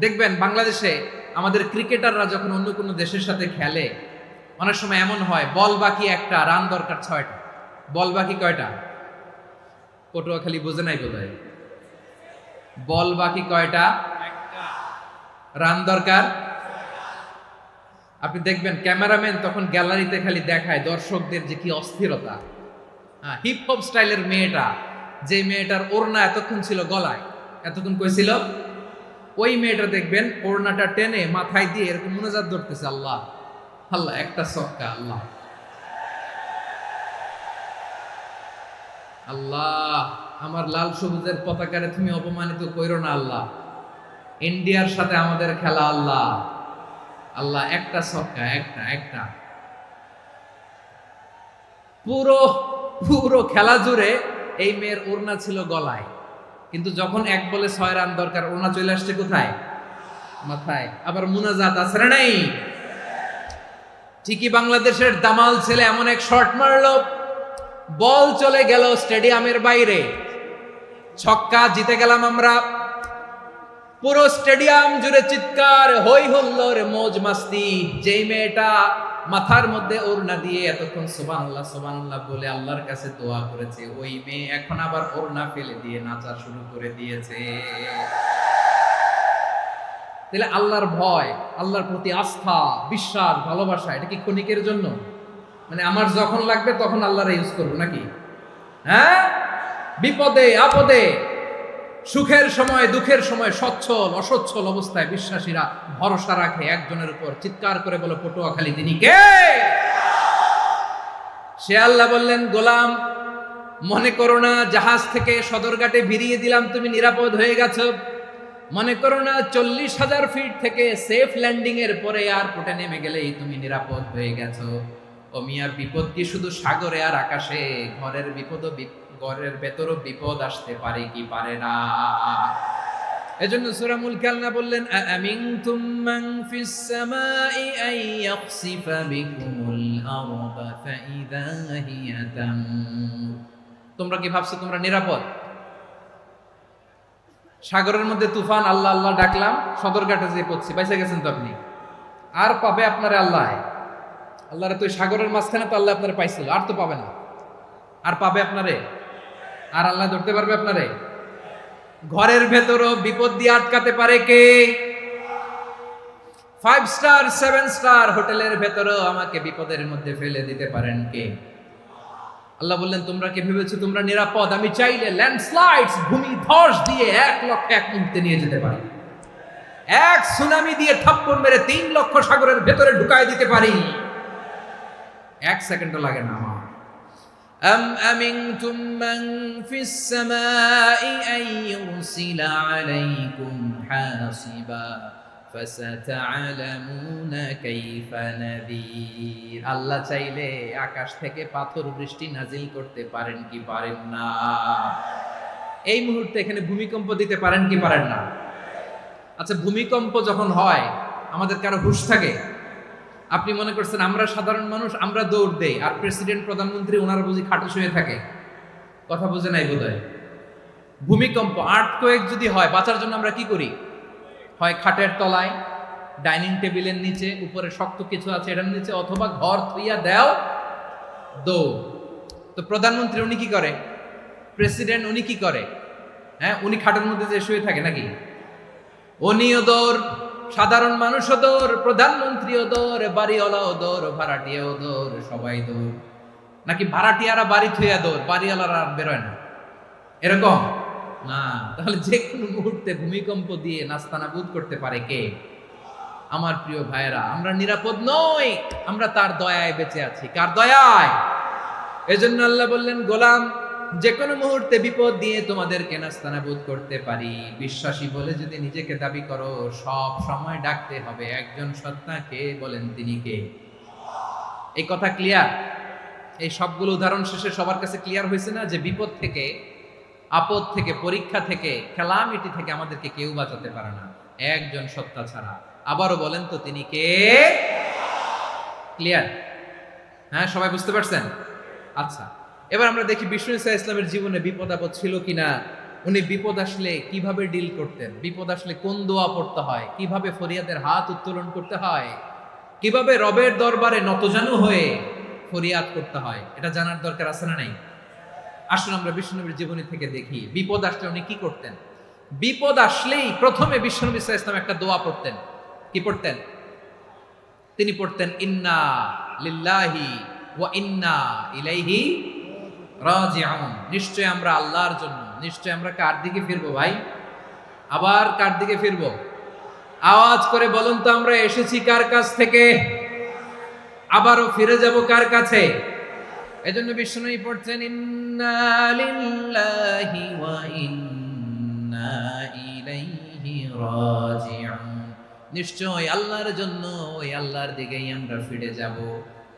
দেখবেন বাংলাদেশে আমাদের ক্রিকেটাররা যখন অন্য কোনো দেশের সাথে খেলে, অনেক সময় এমন হয় বল বাকি একটা, রান দরকার 6টা। বল বাকি কয়টা? পটুয়াখালী বোঝে নাই বোধহয়। বল বাকি কয়টা? রান দরকার। আপনি দেখবেন ক্যামেরাম্যান তখন গ্যালারিতে খালি দেখায় দর্শকদের যে কি অস্থিরতা। হিপ হপ স্টাইলের মেয়েটা, যে মেয়েটার ওড়না এতক্ষণ ছিল গলায়, এতক্ষণ কইছিল, ওই মেয়েটা দেখবেন ওড়নাটা টেনে মাথায় দিয়ে এরকম মুনাজাত ধরতেছে, আল্লাহ আল্লাহ, একটা সক্কা, আল্লাহ আল্লাহ, আমার লাল সবুজের পতাকারে তুমি অপমানিত কইরো না আল্লাহ। ইন্ডিয়ার সাথে আমাদের খেলা, আল্লাহ আল্লাহ, একটা সক্কা, একটা একটা। পুরো পুরো খেলা জুড়ে এই মেয়ের ওড়না ছিল গলায়, কিন্তু যখন 1 বলে 6 রান দরকার, ওড়না চলে আসছে কোথায়? মাথায়। আবার মুনাজাত আছে না নাই? ঠিকই বাংলাদেশের দামাল ছেলে এমন এক শট মারলো, বল চলে গেল স্টেডিয়ামের বাইরে, ছক্কা, জিতে গেলাম আমরা। পুরো স্টেডিয়াম জুড়ে চিৎকার, হই হুল্লোড়, মৌজ মাস্তি। যেই মেয়েটা মাথার মধ্যে ওড়না দিয়ে এতক্ষণ সুবহানাল্লাহ সুবহানাল্লাহ বলে আল্লাহর কাছে দোয়া করেছে, ওই মেয়ে এখন আবার ওড়না ফেলে দিয়ে নাচা শুরু করে দিয়েছে। তাহলে আল্লাহর ভয়, আল্লাহর প্রতি আস্থা, বিশ্বাস, ভালোবাসা, এটা কি ক্ষণিকের জন্য? মানে আমার যখন লাগবে তখন আল্লাহর ইউজ করবো নাকি? হ্যাঁ, বিপদে আপদে, সুখের সময় দুঃখের সময়, সচ্ছল অসচ্ছল অবস্থায় বিশ্বাসীরা ভরসা রাখে একজনের উপর। চিৎকার করে বলো, পটুয়াখালী তিনি কে? সে আল্লাহ বললেন, গোলাম মনে করো না জাহাজ থেকে সদরঘাটে ভিড়িয়ে দিলাম তুমি নিরাপদ হয়ে গেছো। মনে করো না 40,000 ফিট থেকে সেফ ল্যান্ডিং এর পরে এয়ারপোর্টে নেমে গেলেই তুমি নিরাপদ হয়ে গেছো। ও মিয়া, বিপদ কি শুধু সাগরে আর আকাশে? ঘরের বিপদও, ঘরের ভেতরও বিপদ আসতে পারে কি পারে না? এজন্য সূরা মুলক আল্লাহ বললেন, আমিনতুম মান ফিস সামাই আন ইয়াখসিফা বিকুমুল আরদা ফাইদা হিয়া তামুর। তোমরা কি ভাবছো তোমরা নিরাপদ? সাগরের মধ্যে তুফান, আল্লাহ আল্লাহ ডাকলাম, সদরঘাটে যেয়ে পড়ছি, বাইসে গেছেন তো আপনি। আর পাবে আপনারে আল্লাহ? আল্লাহরে তো সাগরের মাঝখানে তো আল্লাহ আপনারে পাইছিল, আর তো পাবে না। আর পাবে আপনারে? আর আল্লাহ ধরতে পারবে আপনারে? ঘরের ভেতরও বিপদ দিয়ে আটকাতে পারে কে? 5 স্টার 7 স্টার হোটেলের ভেতরও আমাকে বিপদের মধ্যে ফেলে দিতে পারেন কে? আল্লাহ বললেন, তোমরা কি ভেবেছো তোমরা নিরাপদ? আমি চাইলে ল্যান্ডস্লাইডস, ভূমি ধস দিয়ে 1 লক্ষ 1 মুহূর্তে নিয়ে যেতে পারি। এক সুনামি দিয়ে থাপ্পড় মেরে 3 লক্ষ সাগরের ভেতরে ঢুকায় দিতে পারি। 1 সেকেন্ডও লাগে না আমার। أم أمنتم من في السماء أن يرسل عليكم حاصبا فستعلمون كيف نذير। আল্লাহ চাইলে আকাশ থেকে পাথর বৃষ্টি নাজিল করতে পারেন কি পারেন না? এই মুহূর্তে এখানে ভূমিকম্প দিতে পারেন কি পারেন না? আচ্ছা, ভূমিকম্প যখন হয় আমাদের কারো হুঁশ থাকে? আপনি মনে করছেন আমরা সাধারণ মানুষ, আমরা দৌড় দেই, আর প্রেসিডেন্ট প্রধানমন্ত্রী ওনারা বুঝি খাটে শুয়ে থাকে? কথা বুঝে নাই বোধহয়। ভূমিকম্প, আর্থকোয়েক যদি হয়, বাঁচার জন্য আমরা কি করি? হয় খাটের তলায়, ডাইনিং টেবিলের নিচে, উপরে শক্ত কিছু আছে এটার নিচে, অথবা ঘর থইয়া দেও দৌড়। তো প্রধানমন্ত্রী উনি কি করে? প্রেসিডেন্ট উনি কি করে? হ্যাঁ, উনি খাটের মধ্যে যে শুয়ে থাকে নাকি? উনিও দৌড়, সাধারণ মানুষও দৌড়, প্রধানমন্ত্রীও দৌড়, বাড়িওয়ালাও দৌড়, ভাড়াটিয়াও দৌড়, সবাই দৌড়। নাকি ভাড়াটিয়ারা বাড়ি থুইয়া দৌড়, বাড়িওয়ালারা আর বেরোয় না, এরকম না। তাহলে যে কোনো মুহূর্তে ভূমিকম্প দিয়ে নাস্তানাবুদ করতে পারে কে? আমার প্রিয় ভাইয়েরা, আমরা নিরাপদ নই, আমরা তার দয়ায় বেঁচে আছি। কার দয়ায়? এজন্য আল্লাহ বললেন, গোলাম, যে কোনো মুহূর্তে বিপদ দিয়ে তোমাদেরকে নাস্তানাবুদ করতে পারি। বিশ্বাসী বলে যদি নিজেকে দাবি করো, সব সময় ডাকতে হবে একজন সত্তাকে। বলেন তিনি কে? এই কথা ক্লিয়ার? এই সবগুলো উদাহরণ শেষে সবার কাছে ক্লিয়ার হয়েছে না যে বিপদ থেকে, আপদ থেকে, পরীক্ষা থেকে, খেলামিটি থেকে আমাদেরকে কেউ বাঁচাতে পারে না একজন সত্তা ছাড়া। আবারও বলেন তো তিনি কে? ক্লিয়ার? হ্যাঁ, সবাই বুঝতে পারছেন? আচ্ছা, এবার আমরা দেখি বিষ্ণু ইসা ইসলামের জীবনে বিপদ আপদ ছিল কিনা। উনি বিপদ আসলে কিভাবে ডিল করতেন, বিপদ আসলে কোন দোয়া পড়তে হয়, কিভাবে ফরিয়াদের হাত উত্তোলন করতে হয়, কিভাবে রবের দরবারে নতজানু হয়ে ফরিয়াদ করতে হয়, এটা জানার দরকার আছে না নাই? আসুন আমরা বিষ্ণুনবীর জীবনী থেকে দেখি বিপদ আসলে উনি কি করতেন। বিপদ আসলেই প্রথমে বিষ্ণুনবী সাল্লাল্লাহু আলাইহি ওয়াসাল্লাম একটা দোয়া পড়তেন। কি পড়তেন? তিনি পড়তেন, ইন্না লিল্লাহি ওয়া ইন্না ইলাইহি রাজিউন। নিশ্চয় আমরা আল্লাহর জন্য, নিশ্চয় আমরা কার দিকে ফিরবো ভাই? আবার কার দিকে ফিরবো? আওয়াজ করে বলুন তো, আমরা এসেছি কার কাছ থেকে, আবারও ফিরে যাব কার কাছে? এজন্য বিষ্ণুই পড়ছেন, ইন্না লিল্লাহি ওয়া ইন্না ইলাইহি রাজিউন। নিশ্চয় আল্লাহর জন্য, ওই আল্লাহর দিকেই আমরা ফিরে যাব।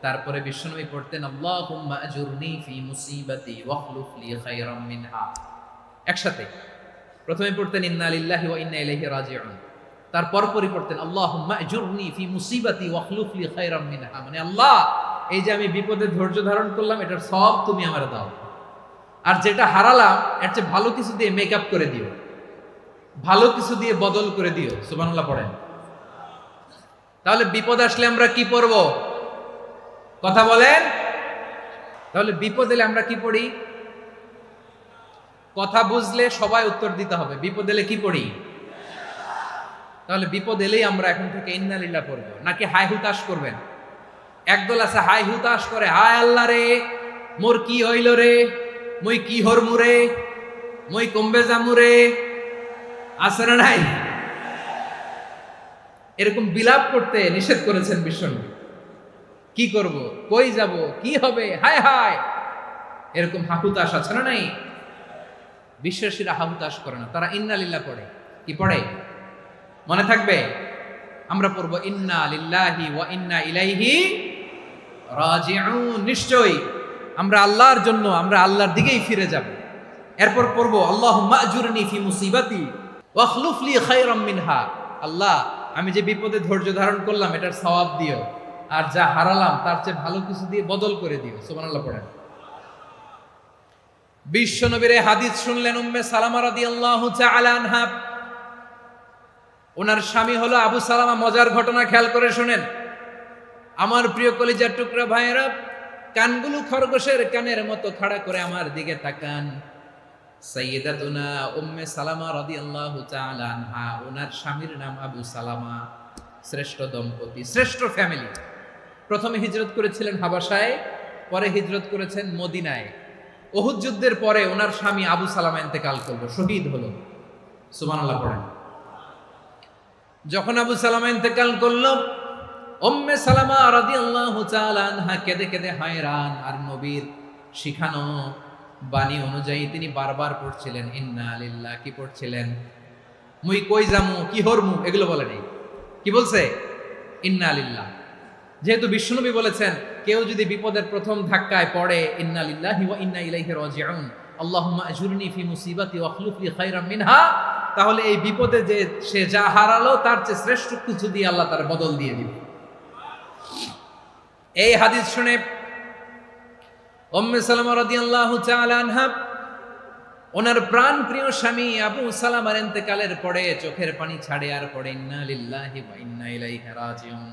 তারপরে বিষ্ণুই পড়তেন, আল্লাহুম্মা আজুরনি ফি মুসিবাতি ওয়াখলুফ লি খায়রাম মিনহা। একসাথে প্রথমে পড়তেন ইন্না লিল্লাহি ওয়া ইন্না ইলাইহি রাজিউন, তারপর পড়তেন আল্লাহুম্মা আজুরনি ফি মুসিবাতি ওয়াখলুফ লি খায়রাম মিনহা। মানে আল্লাহ, এই যে আমি বিপদে ধৈর্য ধারণ করলাম, এটার সব তুমি আমার দাও, আর যেটা হারালাম এর চেয়ে ভালো কিছু দিয়ে মেকআপ করে দিও, ভালো কিছু দিয়ে বদল করে দিও। সুবহানাল্লাহ পড়েন। তাহলে বিপদ আসলে আমরা কি পড়ব? কথা বলেন। তাহলে বিপদ এলে আমরা কি পড়ি? কথা বুঝলে সবাই উত্তর দিতে হবে। বিপদ এলে কি পড়ি? তাহলে বিপদ এলেই আমরা এখন থেকে ইন্না লিল্লাহ পড়বো, নাকি হাই হুতাশ করবেন? একদল আছে হাই হুতাশ করে, হায় আল্লাহ রে, মোর কি হইল রে, মই কি হরমু রে, মই কমবে জামু রে। আছে না নাই? এরকম বিলাপ করতে নিষেধ করেছেন বিশ্বনবী। কি করব, কই যাব, কি হবে, হায় হায়, এরকম হাহুতাশ আছে না নাই? বিশ্বাসীরা হাহুতাশ করে না, তারা ইন্না লিল্লাহ পড়ে। কি পড়ে মনে থাকবে? আমরা পড়বো ইন্না লিল্লাহি ওয়া ইন্না ইলাইহি রাজিউন। নিশ্চয়ই আমরা আল্লাহর জন্য, আমরা আল্লাহর দিকেই ফিরে যাব। এরপর পড়বো আল্লাহুম্মা আজুরনি ফি মুসিবাতি ওয়াখলুফ লি খায়রাম মিনহা। আল্লাহ, আমি যে বিপদে ধৈর্য ধারণ করলাম এটার সওয়াব দিও, আর যা হারালাম তার চেয়ে ভালো কিছু দিয়ে বদল করে দিও। সুবহানাল্লাহ পড়েন। বিশ্ব নবীর হাদিস শুনলেন উম্মে সালামা রাদিয়াল্লাহু তাআলা আনহা। ওনার স্বামী হলো আবু সালামা। মজার ঘটনা খেয়াল করে শুনেন আমার প্রিয় কলিজার টুকরা ভাইয়েরা। কানগুলো খরগোশের কানের মতো খাড়া করে আমার দিকে তাকান। সাইয়্যিদাতুনা উম্মে সালামা রাদিয়াল্লাহু তাআলা আনহা, ওনার স্বামীর নাম আবু সালামা। শ্রেষ্ঠ দম্পতি, শ্রেষ্ঠ ফ্যামিলি। প্রথমে হিজরত করেছিলেন হাবাসায়, পরে হিজরত করেছেন মদিনায়। উহুদ যুদ্ধের পরে ওনার স্বামী আবু সালামা ইন্তেকাল করলো, শহীদ হলো। সুবহানাল্লাহ পড়েন। যখন আবু সালামা ইন্তেকাল করলো, উম্মে সালামা রাদিয়াল্লাহু তাআলা আনহা কেঁদে কেঁদে হায়রান। আর নবীর শিখানো বাণী অনুযায়ী তিনি বারবার পড়ছিলেন ইন্না লিল্লাহ। কি পড়ছিলেন? মুই কই যামু, কি হরমু, এগুলো বলে নেই। কি বলছে? ইন্না লিল্লাহ। যেহেতু বিশ্বনবী বলেছেন, কেউ যদি বিপদের প্রথম ধাক্কায় পড়ে ইন্না লিল্লাহি ওয়া ইন্না ইলাইহি রাজিউন, আল্লাহুম্মা আজুরনি ফি মুসিবাতি ওয়াখলুফ লি খায়রাম মিনহা, তাহলে এই বিপদে যে সে যা হারালো তার চেয়ে শ্রেষ্ঠ কিছু দিয়ে আল্লাহ তার বদল দিয়ে দিবে। এই হাদিস শুনে উম্মে সালামা রাদিয়াল্লাহু তাআলা আনহা ওনার প্রাণ প্রিয় স্বামী আবু সালামার ইন্তেকালের পরে চোখের পানি ছাড়ে, আর পড়ে ইন্না লিল্লাহি ওয়া ইন্না ইলাইহি রাজিউন,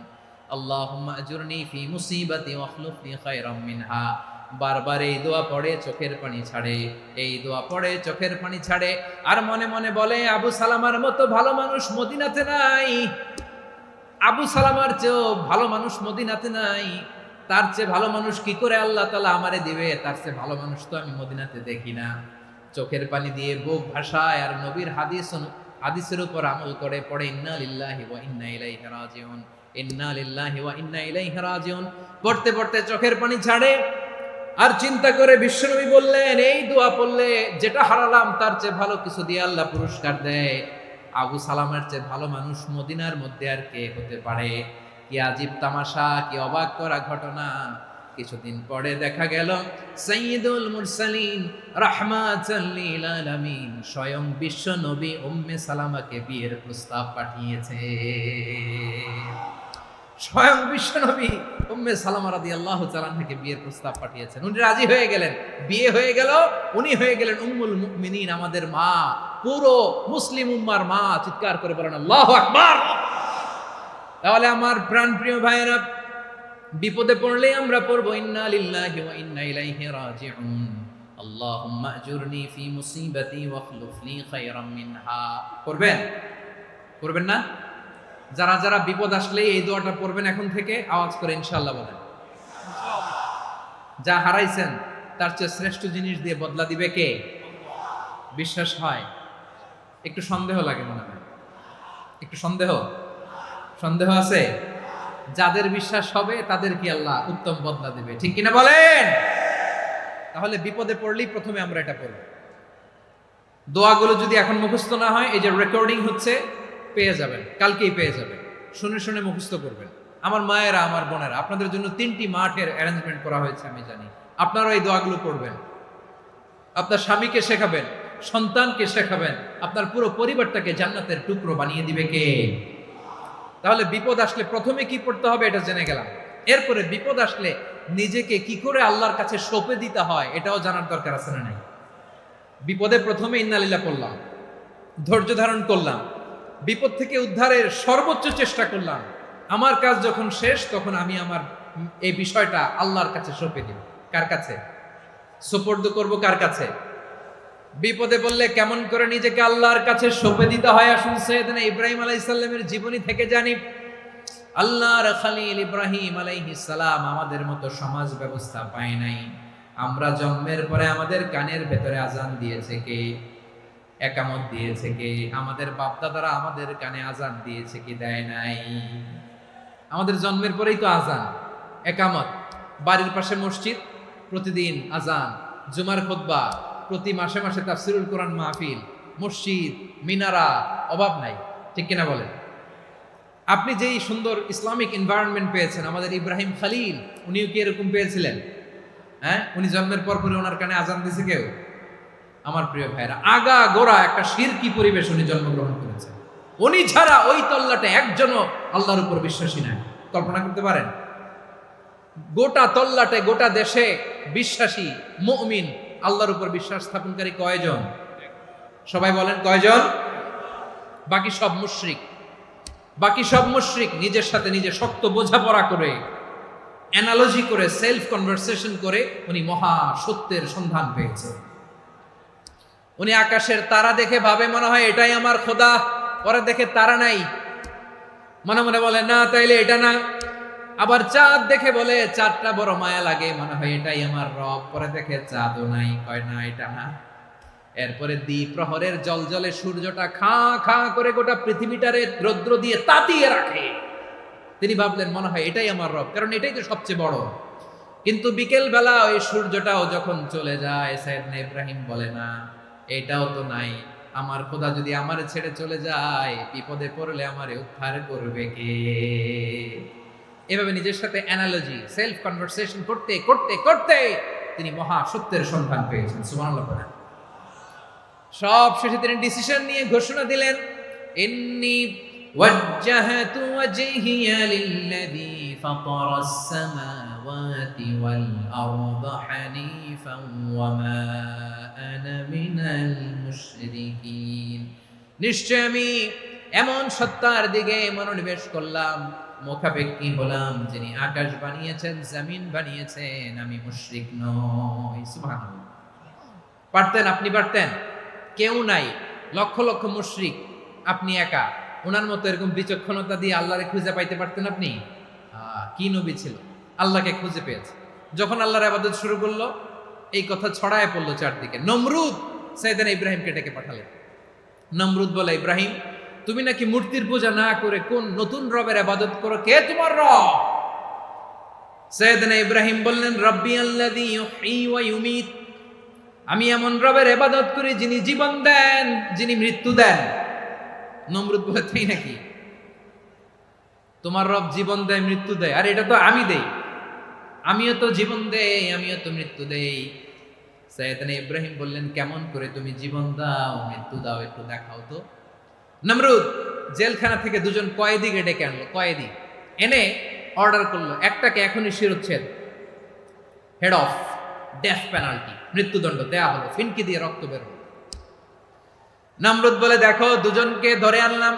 আল্লাহুম্মা আজুরনি ফি মুসিবাতি ওয়াখলুফ লি খায়রাম মিনহা। বারবার এই দোয়া পড়ে চোখের পানি ছাড়ে, এই দোয়া পড়ে চোখের পানি ছাড়ে, আর মনে মনে বলে আবু সালামার মতো ভালো মানুষ মদিনাতে নাই, আবু সালামার চেয়েও ভালো মানুষ মদিনাতে নাই। তার চেয়ে ভালো মানুষ কি করে আল্লাহ তাআলা আমারে দিবে, তার চেয়ে ভালো মানুষ তো আমি মদিনাতে দেখি না। চোখের পানি দিয়ে বুক ভাসায় আর নবীর হাদিসের উপর আমল করে পড়ে ইন্না লিল্লাহি ওয়া ইন্না ইলাইহি রাজিউন, ইন্না লিল্লাহি ওয়া ইন্না ইলাইহি রাজিউন। পড়তে পড়তে চোখের পানি ছাড়ে আর চিন্তা করে বিশ্বনবী বললেন, এই দোয়া পড়লে যেটা হারালাম তার চেয়ে ভালো কিছু দিয়ে আল্লাহ পুরস্কার দেয়। আবু সালামের চেয়ে ভালো মানুষ মদিনার মধ্যে আর কে হতে পারে? কি আজীব তামাশা, কি অবাক করা ঘটনা। কিছুদিন পরে দেখা গেল সাইয়্যিদুল মুরসালিন রাহমাতাল লিল আলামিন স্বয়ং বিশ্ব নবী উম্মে সালামাকে বিয়ের প্রস্তাব পাঠিয়েছে। স্বয়ং বিশ্ব নবী উম্মে সালামা রাদিয়াল্লাহু তাআলা থেকে বিয়ের প্রস্তাব পাঠিয়েছেন। উনি রাজি হয়ে গেলেন, বিয়ে হয়ে গেল, উনি হয়ে গেলেন উম্মুল মুমিনিন, আমাদের মা, পুরো মুসলিম উম্মার মা। চিৎকার করে বলেন আল্লাহু আকবার। তাহলে আমার প্রাণপ্রিয় ভাইয়েরা, বিপদে পড়লে আমরা পড়বো ইন্না লিল্লাহি ওয়া ইন্না ইলাইহি রাজিউন, আল্লাহুম্মা আজুরনি ফি মুসিবাতি ওয়া খলুফ লি খায়রাম মিনহা। পড়বেন? পড়বেন না? যারা যারা বিপদ আসলে এই দোয়াটা পড়বেন এখন থেকে আওয়াজ করে ইনশাআল্লাহ বলেন। যা হারাইছেন তার চেয়ে শ্রেষ্ঠ জিনিস দিয়ে বদলা দিবে কে? বিশ্বাস হয়? একটু সন্দেহ লাগে মনে হয়, একটু সন্দেহ আছে? যাদের বিশ্বাস হবে তাদের কি আল্লাহ উত্তম বদলা দিবে, ঠিক কিনা বলেন? তাহলে বিপদে পড়লেই প্রথমে আমরা এটা পড়ব। দোয়াগুলো যদি এখন মুখস্থ না হয়, এই যে রেকর্ডিং হচ্ছে, পেয়ে যাবেন, কালকেই পেয়ে যাবেন। শুনে শুনে মুখস্থ করবেন। আমার মায়েরা, আমার বোনেরা, আপনাদের জন্য 3টি মাঠের অ্যারেঞ্জমেন্ট করা হয়েছে, আমি জানি। আপনারাও এই দোয়াগুলো পড়বেন, আপনার স্বামীকে শেখাবেন, সন্তানকে শেখাবেন, আপনার পুরো পরিবারটাকে জান্নাতের টুকরো বানিয়ে দিবে কে? তাহলে বিপদ আসলে প্রথমে কি পড়তে হবে এটা জেনে গেলাম। এরপরে বিপদ আসলে নিজেকে কি করে আল্লাহর কাছে সঁপে দিতে হয় এটাও জানার দরকার আছে না নাই? বিপদে প্রথমে ইন্নালিল্লাহ পড়লাম, ধৈর্য ধারণ করলাম, বিপদ থেকে উদ্ধারের সর্বোচ্চ চেষ্টা করলাম। আমার কাজ যখন শেষ, তখন আমি আমার এই বিষয়টা আল্লাহর কাছে সঁপে দিব। কার কাছে সুপর্দ করব? কার কাছে? বিপদে বললে কেমন করে নিজেকে আল্লাহর কাছে সঁপে দিতে হয়, আসুন সাইয়েদনা ইব্রাহিম আলাইহিস সালামের জীবনী থেকে জানি। আল্লাহর খলিল ইব্রাহিম আলাইহিস সালাম আমাদের মতো সমাজ ব্যবস্থা পায় নাই। আমরা জন্মের পরে আমাদের কানের ভেতরে আজান দিয়েছে কে? একামত দিয়েছে কে? আমাদের বাপদাদারা আমাদের কানে আজান দিয়েছে কি? দেয় নাই। আমাদের জন্মের পরেই তো আজান, একামত, বাড়ির পাশে মসজিদ, প্রতিদিন আজান, জুমার খুতবা, প্রতি মাসে মাসে তাফসিরুল কোরআন মাহফিল, মসজিদ, মিনারা, অভাব নাই, ঠিক কিনা বলেন? আপনি যেই সুন্দর ইসলামিক এনভায়রনমেন্ট পেয়েছেন, আমাদের ইব্রাহিম খলিল উনিও কি এরকম পেয়েছিলেন? হ্যাঁ, উনি জন্মের পর পরে ওনার কানে আজান দিয়েছে কেউ? আমার প্রিয় ভাইরা, আগা গোড়া একটা শিরকি পরিবেশ উনি জন্মগ্রহণ করেছেন। উনি ছাড়া ওই তল্লাটে একজনও আল্লাহর উপর বিশ্বাসী নাই। কল্পনা করতে পারেন? গোটা তল্লাটে, গোটা দেশে বিশ্বাসী মুমিন, আল্লাহর উপর বিশ্বাস স্থাপনকারী কয়জন? সবাই বলেন কয়জন? বাকি সব মুশরিক। বাকি সব মুশরিক নিজের সাথে নিজে শক্ত বোঝাপড়া করে, অ্যানালজি করে, সেলফ কনভারসেশন করে উনি মহা সত্যের সন্ধান পেয়েছে। উনি আকাশের তারা দেখে ভাবে মনে হয় এটাই আমার খোদা, পরে দেখে তারা নাই, মনে মনে বলে না তাইলে এটা না। আবার চাঁদ দেখে বলে চাঁদটা বড় মায়া লাগে, মনে হয় এটাই আমার রব, পরে দেখে চাঁদও নাই, কয় না এটা না। এরপরে দ্বীপ প্রহরের জলজলে সূর্যটা খাঁ খাঁ করে গোটা পৃথিবীটারে রৌদ্র দিয়ে তাতিয়ে রাখে। তিনি ভাবলেন মনে হয় এটাই আমার রব, কারণ এটাই তো সবচেয়ে বড়। কিন্তু বিকেল বেলা ওই সূর্যটাও যখন চলে যায়, সাইয়েদনা ইব্রাহিম বলে না এটাও তো নাই, আমার খোদা যদি আমারে ছেড়ে চলে যায়, বিপদে পড়লে আমারে উদ্ধার করবে কে? এভাবে নিজের সাথে অ্যানালজি, সেলফ কনভারসেশন করতে করতে করতে তিনি মহা সত্যের সন্ধান পেয়েছেন। সুবহানাল্লাহ। সব শেষে তিনি ডিসিশন নিয়ে ঘোষণা দিলেন, ইন্নী ওয়াজ্জাহাতু ওয়াজহিয়া লিল্লাযী ফাতারাস সামাওয়াতি ওয়াল আরদা হানিফান ওয়া মা আনা মিনাল মুশরিকিন। নিশ্চয় আমি এমন সত্তার দিকে মনোনিবেশ করলাম, মুখাপেক্ষী হলাম, যিনি আকাশ বানিয়েছেন, জমিন বানিয়েছেন, আমি মুশরিক নই। সুবহানাল্লাহ। পারতেন? আপনি পারতেন? কেউ নাই, লক্ষ লক্ষ মুশরিক, আপনি একা। ওনার মতো এরকম বিচক্ষণতা দিয়ে আল্লাহরে খুঁজে পাইতে পারতেন আপনি? কি নবী ছিল! আল্লাহকে খুঁজে পেয়েছে। যখন আল্লাহর ইবাদত শুরু করলো, এই কথা ছড়ায় পড়লো চারদিকে। নমরুদ সাইয়েদনা ইব্রাহিমকে ডেকে পাঠালেন। নমরুদ বলে, ইব্রাহিম, তুমি নাকি মূর্তির পূজা না করে কোন নতুন রবের ইবাদত করো, কে তোমার রব? সাইয়েদনা ইব্রাহিম বললেন, রব্বি আল্লাযী ইউহয়ী ওয়া ইউমীত, আমি এমন রবের ইবাদত করি যিনি জীবন দেন, যিনি মৃত্যু দেন। নমরুদ বলে, তাই নাকি? তোমার রব জীবন দেয়, মৃত্যু দেয়, আর এটা তো আমি দেই। আমিও তো জীবন দেই, আমিও তো মৃত্যু দেই। সাইয়েদনা ইব্রাহিম বললেন, কেমন করে তুমি জীবন দাও, মৃত্যু দাও, একটু দেখাও তো। নমরুদ জেলখানা থেকে দুজন কয়েদিকে ডেকে আনলো। কয়েদি এনে অর্ডার করলো, একটাকে এখনই শিরোচ্ছেদ, হেড অফ, ডেথ পেনাল্টি, মৃত্যুদণ্ড দেয়া হলো, ফিনকি দিয়ে রক্ত বের হলো। নমরুদ বলে, দেখো, দুজনকে ধরে আনলাম,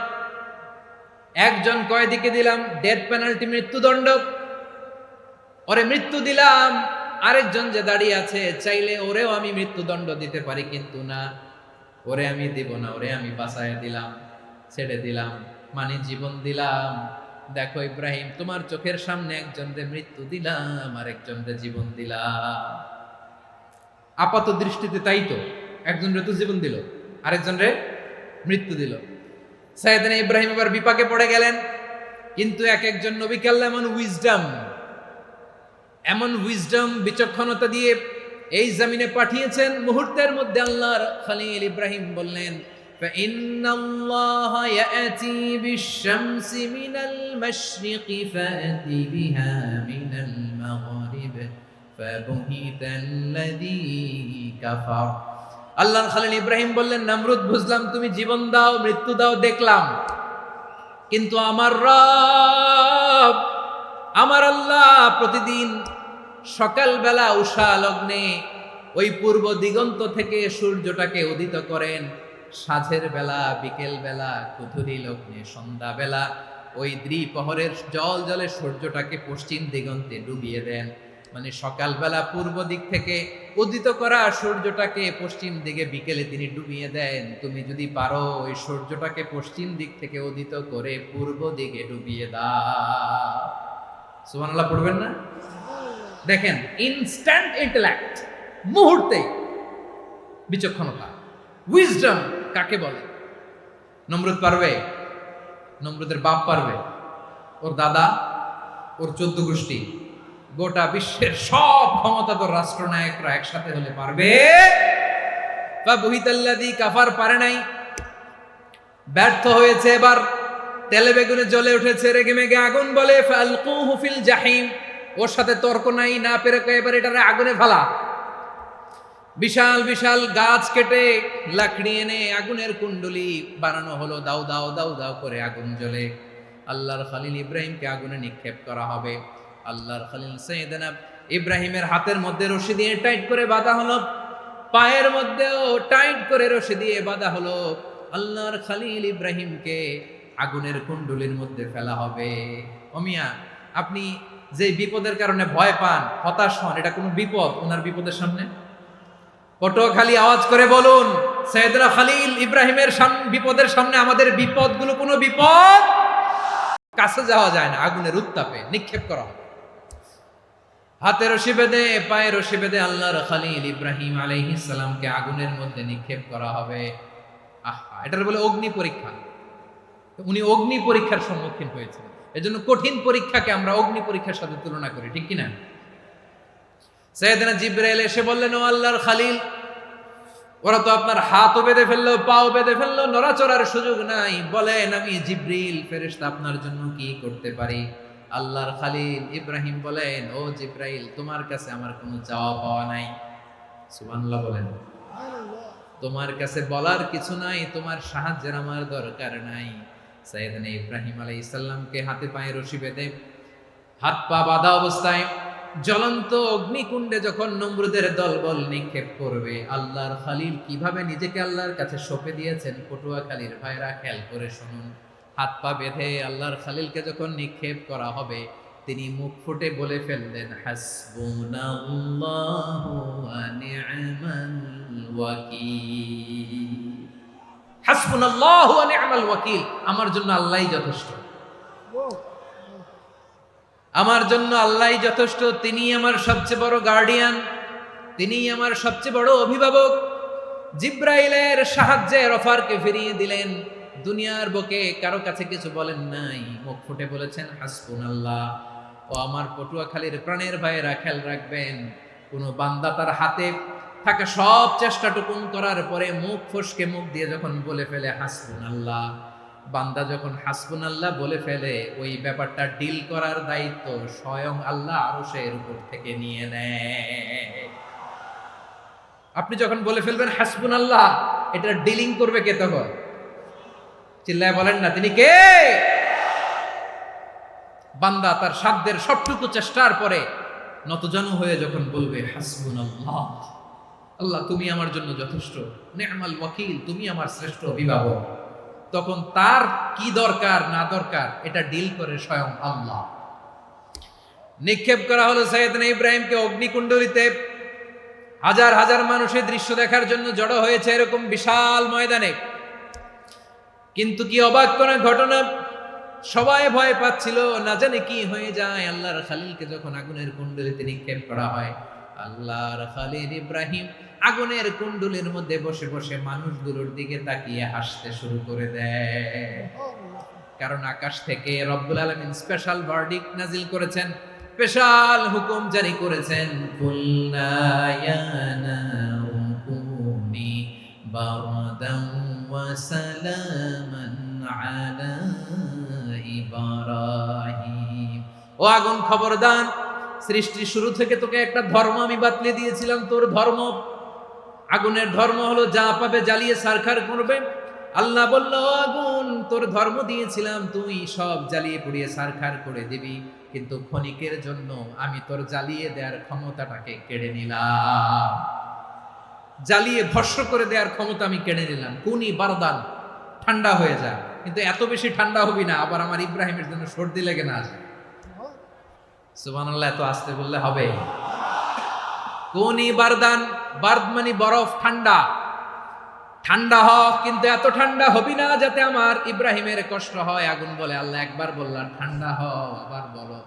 একজন কয়েদিকে দিলাম ডেথ পেনাল্টি, মৃত্যুদণ্ড, ওরে মৃত্যু দিলাম। আরেকজন যে দাঁড়িয়ে আছে, চাইলে ওরেও আমি মৃত্যুদণ্ড দিতে পারি, কিন্তু না, ওরে আমি দিব না, ওরে আমি বাঁচাইয়া দিলাম, ছেড়ে দিলাম, মানে জীবন দিলাম। দেখো ইব্রাহিম, তোমার চোখের সামনে একজনকে মৃত্যু দিলাম, আর একজনকে জীবন দিলাম। আপাত দৃষ্টিতে তাই তো, একজনরে তো জীবন দিল, আরেকজনরে মৃত্যু দিল। সাইয়েদনা ইব্রাহিম এবার বিপাকে পড়ে গেলেন। কিন্তু এক একজন নবীকে আল্লাহ এমন উইজডম বিচক্ষণতা দিয়ে এই জমিনে পাঠিয়েছেন, মুহূর্তের মধ্যে আল্লাহর খলিল ইব্রাহিম বললেন, فإن الله يأتي بالشمس من المشرق فأت بها من المغرب فبهت الذي كفر। আল্লাহর খলিল ইব্রাহিম বললেন, নমরুদ, বুঝলাম তুমি জীবন দাও, মৃত্যু দাও, দেখলাম, কিন্তু আমার রব, আমার আল্লাহ প্রতিদিন সকালবেলা উষা লগ্নে ওই পূর্ব দিগন্ত থেকে সূর্যটাকে উদিত করেন, সাঁঝের বেলা, বিকেল বেলা, কুধুরি লগ্নে, সন্ধ্যা বেলা ওই দ্বিপ্রহরের জল জলে সূর্যটাকে পশ্চিম দিগন্তে ডুবিয়ে দেন। মানে সকালবেলা পূর্ব দিক থেকে উদিত করা সূর্যটাকে পশ্চিম দিকে বিকেলে তিনি ডুবিয়ে দেন। তুমি যদি পারো ওই সূর্যটাকে পশ্চিম দিক থেকে উদিত করে পূর্ব দিকে ডুবিয়ে দাও। সুবহানাল্লাহ পড়বেন না? দেখেন, ইনস্ট্যান্ট ইন্টেলেক্ট, মুহূর্তে বিচক্ষণতা, উইজডম কাকে বলে? নমরুদ পারবে? নমরুদের বাপ পারবে? ওর দাদা, ওর 14 গোষ্ঠী, গোটা বিশ্বের সব ক্ষমতাধর রাষ্ট্রনায়করা একসাথে হলে পারবে? বা বুহিতাল্লাযী কাফার পারে নাই, ব্যর্থ হয়েছে। এবার তেলে বেগুনে জ্বলে উঠেছে, রেগে মেগে আগুন বলে, ফালকুহু ফিল জাহিম, ওর সাথে তর্ক নাই, না পেরে এবার এটারে আগুনে ফেলা। বিশাল বিশাল গাছ কেটে লাকড়ি এনে আগুনের কুণ্ডলি বানানো হলো, দাও দাও দাও দাও করে আগুন জ্বলে। আল্লাহর খলিল ইব্রাহিমকে আগুনে নিক্ষেপ করা হবে। আল্লাহর খলিল সাইয়েদনা ইব্রাহিমের হাতের মধ্যে রশি দিয়ে টাইট করে বাঁধা হলো, পায়ের মধ্যেও টাইট করে রশি দিয়ে বাঁধা হলো। আল্লাহর খলিল ইব্রাহিমকে আগুনের কুণ্ডলির মধ্যে ফেলা হবে। ওমিয়া, আপনি যে বিপদের কারণে ভয় পান, হতাশ হন, এটা কোনো বিপদ ওনার বিপদের সামনে? পটুয়াখালী আওয়াজ করে বলুন, সাইয়েদনা খলিল ইব্রাহিমের বিপদের সামনে আমাদের বিপদগুলো কোনো বিপদ? কাছে যাওয়া যায় না, আগুনের উত্তাপে নিক্ষেপ করা হবে। হাতে রশি বেঁধে, পায়ে রশি বেঁধে আল্লাহর খলিল ইব্রাহিম আলাইহিস সালামকে আগুনের মধ্যে নিক্ষেপ করা হবে। আহা, এটার বলে অগ্নি পরীক্ষা। উনি অগ্নি পরীক্ষার সম্মুখীন হয়েছেন। এজন্য কঠিন পরীক্ষাকে আমরা অগ্নি পরীক্ষার সাথে তুলনা করি, ঠিক কিনা? সাইয়েদনা জিবরাইল এসে বললেন, ও আল্লাহর খলিল, ওরা তো আপনার হাতও বেঁধে ফেললো, পাও বেঁধে ফেললো, নড়াচড়ার সুযোগ নাই, বলেন আমি জিবরিল ফেরেশতা আপনার জন্য কি করতে পারি? আল্লাহর খলিল ইব্রাহিম বলেন, ও জিবরাইল, তোমার কাছে আমার কোনো চাওয়া পাওয়া নাই। সুবহানাল্লাহ বলেন। তোমার কাছে বলার কিছু নাই, তোমার সাহায্যের আমার দরকার নাই। সাইয়েদনা ইব্রাহিম আলাইহিস সালামকে হাতে পায়ে রশি বেঁধে, হাত পা বাঁধা অবস্থায় জ্বলন্ত অগ্নিকুণ্ডে যখন নমরুদের দলবল নিক্ষেপ করবে, আল্লাহর খলিল কিভাবে নিজেকে আল্লাহর কাছে সঁপে দিয়েছেন, পটুয়াখালীর ভাইরা খেয়াল করে শুনুন। হাত পা বেঁধে আল্লাহর খলিলকে যখন নিক্ষেপ করা হবে, তিনি মুখ ফুটে বলে ফেললেন, হাসবুনাল্লাহু ওয়া নি'মাল ওয়াকিল। হাসবুনাল্লাহু ওয়া নি'মাল ওয়াকিল, আমার জন্য আল্লাহই যথেষ্ট। আমার জন্য আল্লাহই যথেষ্ট, তিনিই আমার সবচেয়ে বড় গার্ডিয়ান, তিনিই আমার সবচেয়ে বড় অভিভাবক। জিব্রাইলের সাহায্যে অফারকে ফিরিয়ে দিলেন। দুনিয়ার বুকে কারো কাছে কিছু বলেন নাই, মুখ ফুটে বলেছেন হাসবুনাল্লাহ। ও আমার পটুয়াখালীর প্রাণের ভাইয়েরা, খেয়াল রাখবেন, কোন বান্দা তার হাতে থাকা সব চেষ্টাটুকুন করার পরে মুখ ফসকে মুখ দিয়ে যখন বলে ফেলে হাসবুনাল্লাহ, বান্দা যখন হাসবুনাল্লাহ বলে ফেলে, ওই ব্যাপারটা ডিল করার দায়িত্ব স্বয়ং আল্লাহ আরশের উপর থেকে নিয়ে নেয়। আপনি যখন বলে ফেলবেন হাসবুনাল্লাহ, এটা ডিলিং করবে কে তখন? চিল্লায় বলেন না, তিনি কে? বান্দা তার সাধ্যের সবটুকু চেষ্টার পরে নতজানু হয়ে যখন বলবে হাসবুনাল্লাহ, আল্লাহ তুমি আমার জন্য যথেষ্ট, নি'মাল ওয়াকিল, তুমি আমার শ্রেষ্ঠ অভিভাবক, তখন তার কি দরকার না দরকার এটা ডিল করে স্বয়ং আল্লাহ। নিক্ষেপ করা হলো সাইয়েদনা ইব্রাহিমকে অগ্নিকুণ্ডলিতে। হাজার হাজার মানুষের দৃশ্য দেখার জন্য জড়ো হয়েছে এরকম বিশাল ময়দানে। কিন্তু কি অবাক করা ঘটনা, সবাই ভয় পাচ্ছিল, না জানে কি হয়ে যায়। আল্লাহর খালিলকে যখন আগুনের কুণ্ডলিতে নিক্ষেপ করা হয়, আল্লাহর খালিল ইব্রাহিম আগুনের কুণ্ডলীর মধ্যে বসে বসে মানুষগুলোর দিকে তাকিয়ে হাসতে শুরু করে দেয়। কারণ আকাশ থেকে রব্বুল আলামিন স্পেশাল ভার্ডিক্ট নাজিল করেছেন, স্পেশাল হুকুম জারি করেছেন, কুলনা ইয়া নারু কুনি বারদান ওয়া সালামান আলা ইব্রাহিম। ও আগুন খবরদার, সৃষ্টির শুরু থেকে তোকে একটা ধর্ম আমি বাতলে দিয়েছিলাম, তোর ধর্ম, আগুনের ধর্ম হলো যা পাবে জ্বালিয়ে ছারখার করবে। আল্লাহ বলল, আগুন তোর ধর্ম দিয়েছিলাম, তুই সব জ্বালিয়ে পুড়িয়ে ছারখার করে দিবি, কিন্তু ক্ষণিকের জন্য আমি তোর জ্বালিয়ে দেওয়ার ক্ষমতাটাকে কেড়ে নিলাম, জ্বালিয়ে ভস্ম করে দেওয়ার ক্ষমতা আমি কেড়ে নিলাম। কুনি বারদান, ঠান্ডা হয়ে যা, কিন্তু এত বেশি ঠান্ডা হবি না আবার আমার ইব্রাহিমের জন্য সর্দি লেগে না আসে। সুবহানাল্লাহ, এত আস্তে বললে হবে? কুনি বারদান, বারদ মানে বরফ, ঠান্ডা, ঠান্ডা হ, কিন্তু এত ঠান্ডা হবি না যাতে আমার ইব্রাহিমের কষ্ট হয়। আগুন বলে, আল্লাহ একবার বললাম ঠান্ডা হ, আবার বলো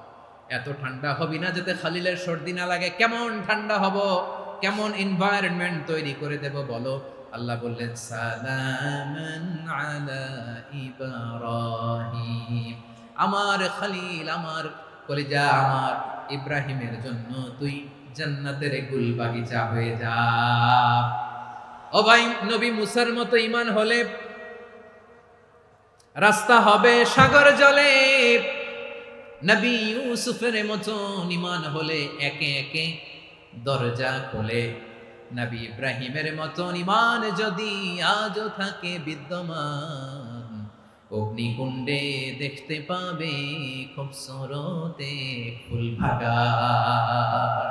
এত ঠান্ডা হবি না যাতে খালিলের সর্দি না লাগে। কেমন ঠান্ডা হব, কেমন এনভায়রনমেন্ট তৈরি করে দেব বলো? আল্লাহ বললেন, সালামান আলা ইব্রাহিম, আমার খালিল, আমার কলিজা, আমার ইব্রাহিমের জন্য তুই জান্নাতের গুল বাগিচা হয়ে যা। ও ভাই, নবী মুসার মতো ঈমান হলে রাস্তা হবে সাগর জলে, নবী ইউসুফের মতো ঈমান হলে একে একে দরজা খোলে। নবী ইব্রাহিমের মতো ঈমান যদি আজও থাকে বিদ্যমান, অগ্নিকুণ্ডে দেখতে পাবে খুবসুরতে ফুল বাগান।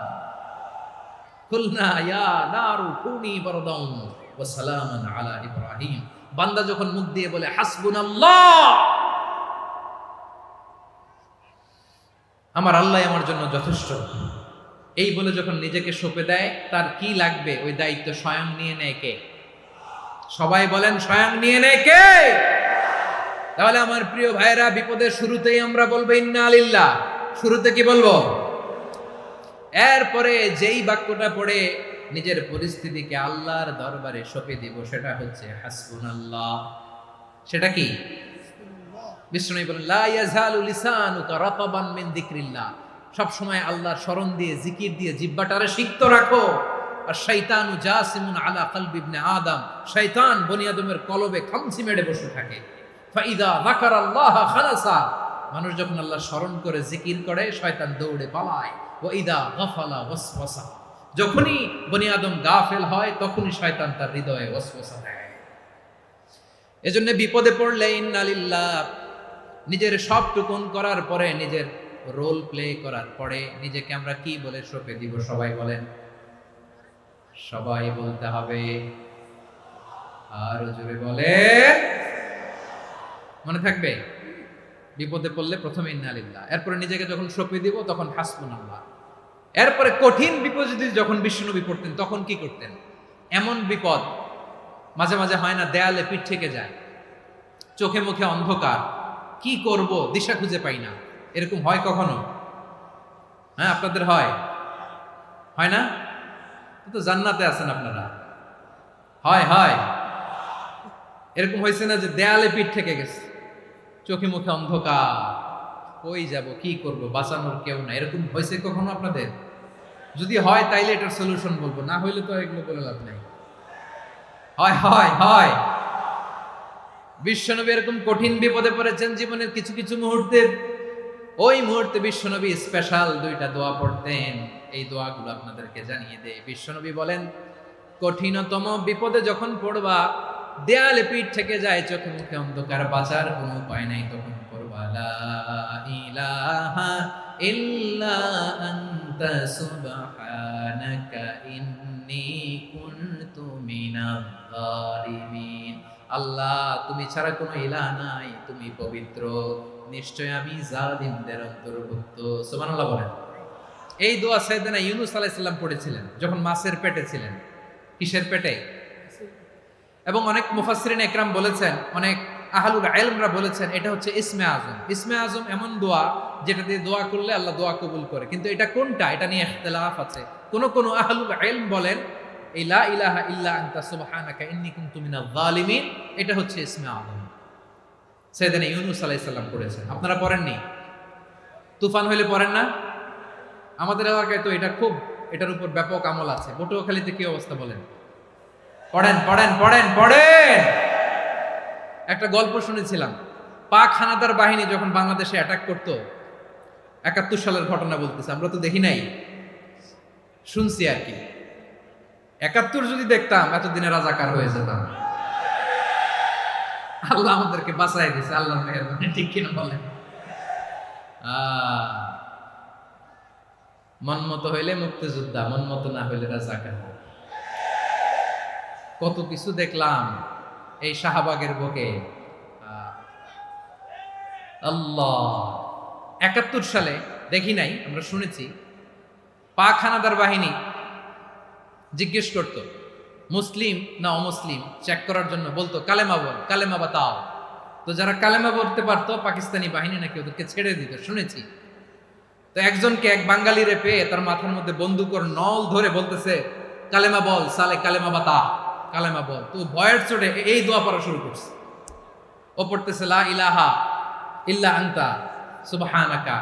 কুলনা ইয়া নারু কুনি বারদান ওয়া সালামান আলা ইব্রাহিম। বান্দা যখন মুখ দিয়ে বলে হাসবুনাল্লাহ, আমার আল্লাহ আমার জন্য যথেষ্ট, এই বলে যখন নিজেকে সঁপে দেয়, তার কি লাগবে ওই দায়িত্ব স্বয়ং নিয়ে নেয় কে? সবাই বলেন, স্বয়ং নিয়ে নেয় কে? তাহলে আমার প্রিয় ভাইরা, বিপদের শুরুতেই আমরা বলবো ইন্না লিল্লাহ। শুরুতে কি বলবো? এরপরে যেই বাক্যটা পড়ে নিজের পরিস্থিতিকে আল্লাহর দরবারে সঁপে দিব, সেটা হচ্ছে হাসবুনাল্লাহ। সেটা কি? বিষ্ণু বলেন, লা ইয়াজালু লিসানুকা রাতাবান মিন যিকরিল্লাহ, সব সময় আল্লাহর স্মরণ দিয়ে, জিকির দিয়ে জিহ্বাটারে সিক্ত রাখো। আর শয়তানু জাসিমুন আলা কলবি ইবনে আদম, শয়তান বনি আদমের কলবে খামচি মেরে বসে থাকে। ফাইদা যাকারাল্লাহ খালাসা, মানুষ যখন আল্লাহর স্মরণ করে জিকির করে, শয়তান দৌড়ে পালায়। ওয়া ইদা গাফালা ওয়াসওয়াসা, যখনই বনি আদম গাফেল হয় তখনই শয়তান তার হৃদয়ে ওয়াসওয়াসা দেয়। এজন্য বিপদে পড়লে ইন্না লিল্লাহ, নিজের সবটুকুন করার পরে, নিজের রোল প্লে করার পরে নিজেকে আমরা কি বলে সঁপে দিব? সবাই বলেন, সবাই বলতে হবে। আরো জোরে বলেন, মনে থাকবে? বিপদে পড়লে প্রথমে ইন্না লিল্লাহ, এরপরে নিজেকে যখন সঁপে দিব তখন হাসবুনাল্লাহ। এরপরে কঠিন বিপদ যদি যখন বিশ্বনবী পড়তেন তখন কি করতেন? এমন বিপদ মাঝে মাঝে হয় না, দেয়ালে পিঠ থেকে যায়, চোখে মুখে অন্ধকার, কি করব দিশা খুঁজে পাই না, এরকম হয় কখনো? হ্যাঁ, আপনাদের হয় হয় না? তো জান্নাতে আছেন আপনারা। হয় হয় এরকম হয়েছে না যে দেয়ালে পিঠ থেকে গেছে, চোখে মুখে অন্ধকার, কই যাব, কি করব, বাঁচানোর কেউ না, এরকম হয়েছে কখনো আপনাদের? যদি হয় তাইলে এটার সলিউশন বলবো, না হইলে তো এগুলো বলে লাভ নাই। হয় হয় হয় বিশ্বনবী এরকম কঠিন বিপদে পড়েছেন জীবনের কিছু কিছু মুহূর্তে। ওই মুহূর্তে বিশ্বনবী স্পেশাল দুইটা দোয়া পড়তেন। এই দোয়াগুলো আপনাদেরকে জানিয়ে দেয়। বিশ্বনবী বলেন, কঠিনতম বিপদে যখন পড়বা, দেয়ালে পিঠ থেকে যায়, চোখে মুখে অন্ধকার, বাঁচার কোনো উপায় নাই, তখন পড়বা লা ইলাহা ইল্লা আনতা সুবহানাকা ইন্নী কুনতু মিনাজ জালিমিন। আল্লাহ, তুমি ছাড়া কোনো ইলাহ নাই, তুমি পবিত্র, নিশ্চয় আমি জালিমদের অন্তর্ভুক্ত। সুবহানাল্লাহ বলেন। এই দোয়া সাইয়েদনা ইউনূস আলাইহিস সালাম পড়েছিলেন যখন মাছের পেটে ছিলেন। কিসের পেটে? এবং অনেক মুফাসসিরিন একরাম বলেছেন, অনেক আহলুল ইলমরা বলেছেন, এটা হচ্ছে ইসমে আজম। ইসমে আজম এমন দোয়া যেটা দিয়ে দোয়া করলে আল্লাহ দোয়া কবুল করে, কিন্তু এটা কোনটা এটা নিয়ে ইখতিলাফ আছে। কোন কোন আহলুল ইলম বলেন এই লা ইলাহা ইল্লা আনতা সুবহানাকা ইন্নী কুনতু মিনাজ জালিমিন এটা হচ্ছে ইসমে আজম। সাইয়েদনা ইউনূস আলাইহিস সালাম পড়েছেন। আপনারা পড়েননি? তুফান হইলে পড়েন না? আমাদের এলাকায় তো এটা খুব, এটার উপর ব্যাপক আমল আছে। পটুয়াখালীতে কি অবস্থা বলেন? পড়েন পড়েন পড়েন পড়েন। একটা গল্প শুনেছিলাম, পাক হানাদার বাহিনী যখন বাংলাদেশে অ্যাটাক করত, ৭১ সালের ঘটনা বলতেছে, আমরা তো দেখি নাই, শুনছি আর কি। ৭১ যদি দেখতাম এতদিনে রাজাকার হয়ে যেতাম। আল্লাহ আমাদেরকে বাঁচাই দিয়েছে, আল্লাহর মেহেরবানি, ঠিক কিনা বলেন? মন মতো হইলে মুক্তিযোদ্ধা, মন মতো না হইলে রাজাকার। কত কিছু দেখলাম এই শাহবাগের বুকে। আল্লাহ, ৭১ সালে দেখি নাই, আমরা শুনেছি, পাক হানাদার বাহিনী জিজ্ঞেস করত মুসলিম না অমুসলিম চেক করার জন্য, বলতো কালেমা বল, কালেমা বাতাও। তো যারা কালেমা বলতে পারতো পাকিস্তানি বাহিনী নাকি ওদেরকে ছেড়ে দিত, শুনেছি। তো একজনকে, এক বাঙালিরে পেয়ে তার মাথার মধ্যে বন্দুকের নল ধরে বলতেছে কালেমা বল সালে, কালেমা বাতা, কালেমা বল। তো ভয়ের চোটে এই দোয়া পড়া শুরু করছে। ও পড়তেছে লা ইলাহা ইল্লা আনতা সুবহানাকা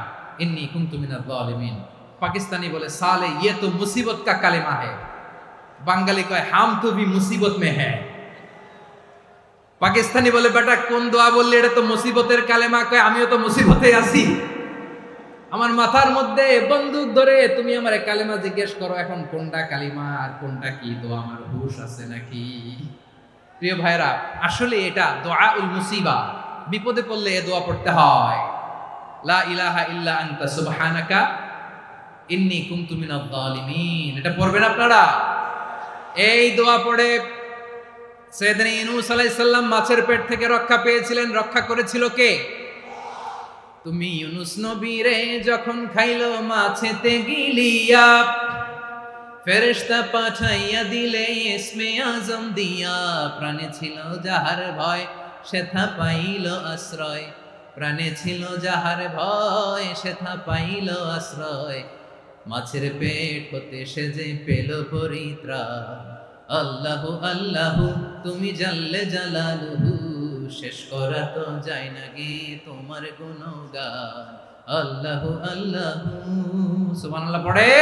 ইন্নী কুনতু মিনাজ জালিমিন। পাকিস্তানি বলে সালে ইয়ে তো মুসিবত কা কালেমা है। বাঙালি কয় হাম তো ভি মুসিবত মে হ্যায়। পাকিস্তানি বলে বেটা কোন দোয়া বললি, এটা তো মুসিবতের কালেমা। কয় আমিও তো মুসিবতে আছি, আমার মাথার মধ্যে বন্দুক ধরে তুমি আমার কালেমা জিজ্ঞেস করো, এখন কোনটা কালিমা আর কোনটা কি দোয়া, আমার হুশ আছে নাকি? প্রিয় ভাইরা, আসলে এটা দুআউল মুসিবা, বিপদে পড়লে এ দোয়া পড়তে হয়। লা ইলাহা ইল্লা আনতা সুবহানাকা ইন্নী কুনতু মিনাজ জালিমিন, এটা পড়বেন আপনারা। এই দোয়া পড়ে সাইয়েদনা ইউনূস আলাইহিস সালাম মাছের পেট থেকে রক্ষা পেয়েছিলেন। রক্ষা করেছিল কে? তুমি ইউনূস নবীরে যখন খাইলো মাছেতে গিলিয়া, ফেরেশতা পাঠাইয়া দিলে ইসমে আজম দিয়া। প্রাণে ছিল যাহার ভয় সেথা পাইল আশ্রয়, প্রাণে ছিল যাহার ভয় সেথা পাইল আশ্রয়। মাছের পেট হতে সে যে পেল পরিত্রাণ। আল্লাহু আল্লাহু তুমি জাল্লে জালালুহু, শেষ করা তো যায় না গে তোমার গুণগান। আল্লাহু আল্লাহু, সুবহানাল্লাহ পড়ে।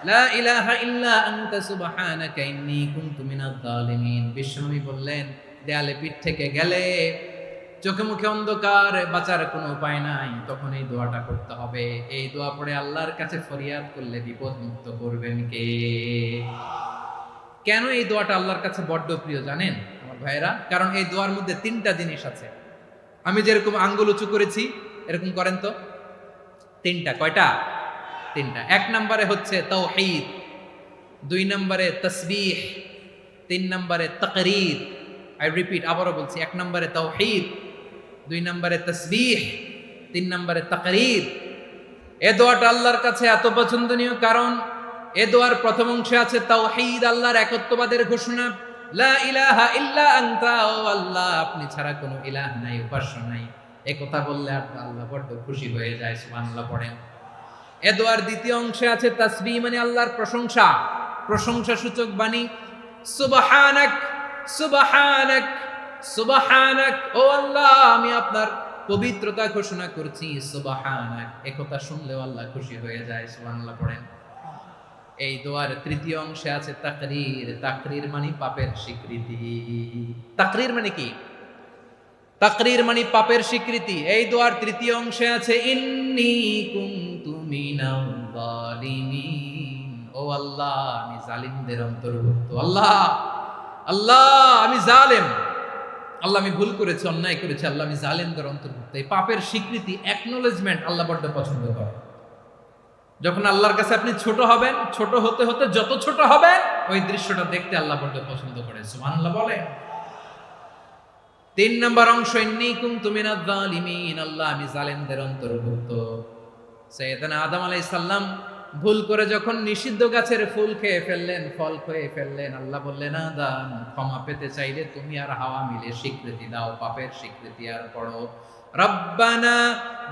লা ইলাহা ইল্লা আনতা সুবহানাকা ইন্নী কুনতু মিনাজ জালিমিন। বিশ্বনবী বললেন, দেয়ালে পিঠ থেকে গেলে, চোখে মুখে অন্ধকার, বাঁচার কোনো উপায় নাই, তখন এই দোয়াটা করতে হবে। এই দোয়া পড়ে আল্লাহর কাছে ফরিয়াদ করলে বিপদ মুক্ত করবেন কে? কেন এই দোয়াটা আল্লাহর কাছে বড্ড প্রিয় জানেন আমার ভাইয়েরা? কারণ এই দোয়ার মধ্যে 3টা জিনিস আছে। আমি যেরকম আঙ্গুল উঁচু করেছি এরকম করেন তো। 3টা। কয়টা? 3টা। 1 নম্বরে হচ্ছে তাওহীদ, 2 নম্বরে তাসবিহ, 3 নম্বরে তাকরীর। আই রিপিট, আবারও বলছি, 1 নম্বরে তাওহীদ, 2 নম্বরে তাসবিহ, 3 নম্বরে তাকরীর। এ দোয়াটা আল্লাহর কাছে এত পছন্দনীয় কারণ এ দোয়ার প্রথম অংশে আছে তাওহীদ, আল্লাহর একত্ববাদের ঘোষণা। লা ইলাহা ইল্লা আনতা, ও আল্লাহ আপনি ছাড়া কোনো ইলাহ নাই, উপাস্য নাই। এই কথা বললে আল্লাহ বড্ড খুশি হয়ে যায়। সুবহানাল্লাহ পড়েন। এ দোয়ার দ্বিতীয় অংশে আছে তাসবিহ মানে আল্লাহর প্রশংসা, প্রশংসা সূচক বাণী। সুবহানাক সুবহানাক সুবহানাক, ও আল্লাহ আমি আপনার পবিত্রতা ঘোষণা করছি। সুবহানাক, একথা শুনলেও আল্লাহ খুশি হয়ে যায়। সুবহানাল্লাহ পড়েন। এই দোয়ার তৃতীয় অংশে আছে তাকরীর। তাকরীর মানে পাপের স্বীকৃতি। তাকরীর মানে কি? তাকরীর মানে পাপের স্বীকৃতি। এই দোয়ার তৃতীয় অংশে আছে ইন্নী কুনতু মিনাল যালিমিন, ও আল্লাহ আমি জালিমদের অন্তর্ভুক্ত। আল্লাহ আল্লাহ আমি জালেম, আল্লাহ আমি ভুল করেছি, অন্যায় করেছি, আল্লাহ আমি জালেমদের অন্তর্ভুক্ত। এই পাপের স্বীকৃতি, অ্যাকনোলেজমেন্ট আল্লাহ বড্ড পছন্দ করে। যখন আল্লাহর কাছে আপনি ছোট হবেন, ছোট হতে হতে যত ছোট হবেন ওই দৃশ্যটা দেখতে আল্লাহ বড্ড পছন্দ করে। সুবহানাল্লাহ বলে। 3 নম্বর অংশ ইন্নী কুনতু মিনাজ জালিমিন, আল্লাহ আমি জালেমদের অন্তর্ভুক্ত। সাইয়েদনা আদম আলাইহিস সালাম ভুল করে যখন নিষিদ্ধ গাছের ফুল খেয়ে ফেললেন, ফল খেয়ে ফেললেন, আল্লাহ বললেন আদম ক্ষমা পেতে চাইলে তুমি আর হাওয়া মিলে স্বীকৃতি দাও, পাপের স্বীকৃতি আর পড়ো রব্বানা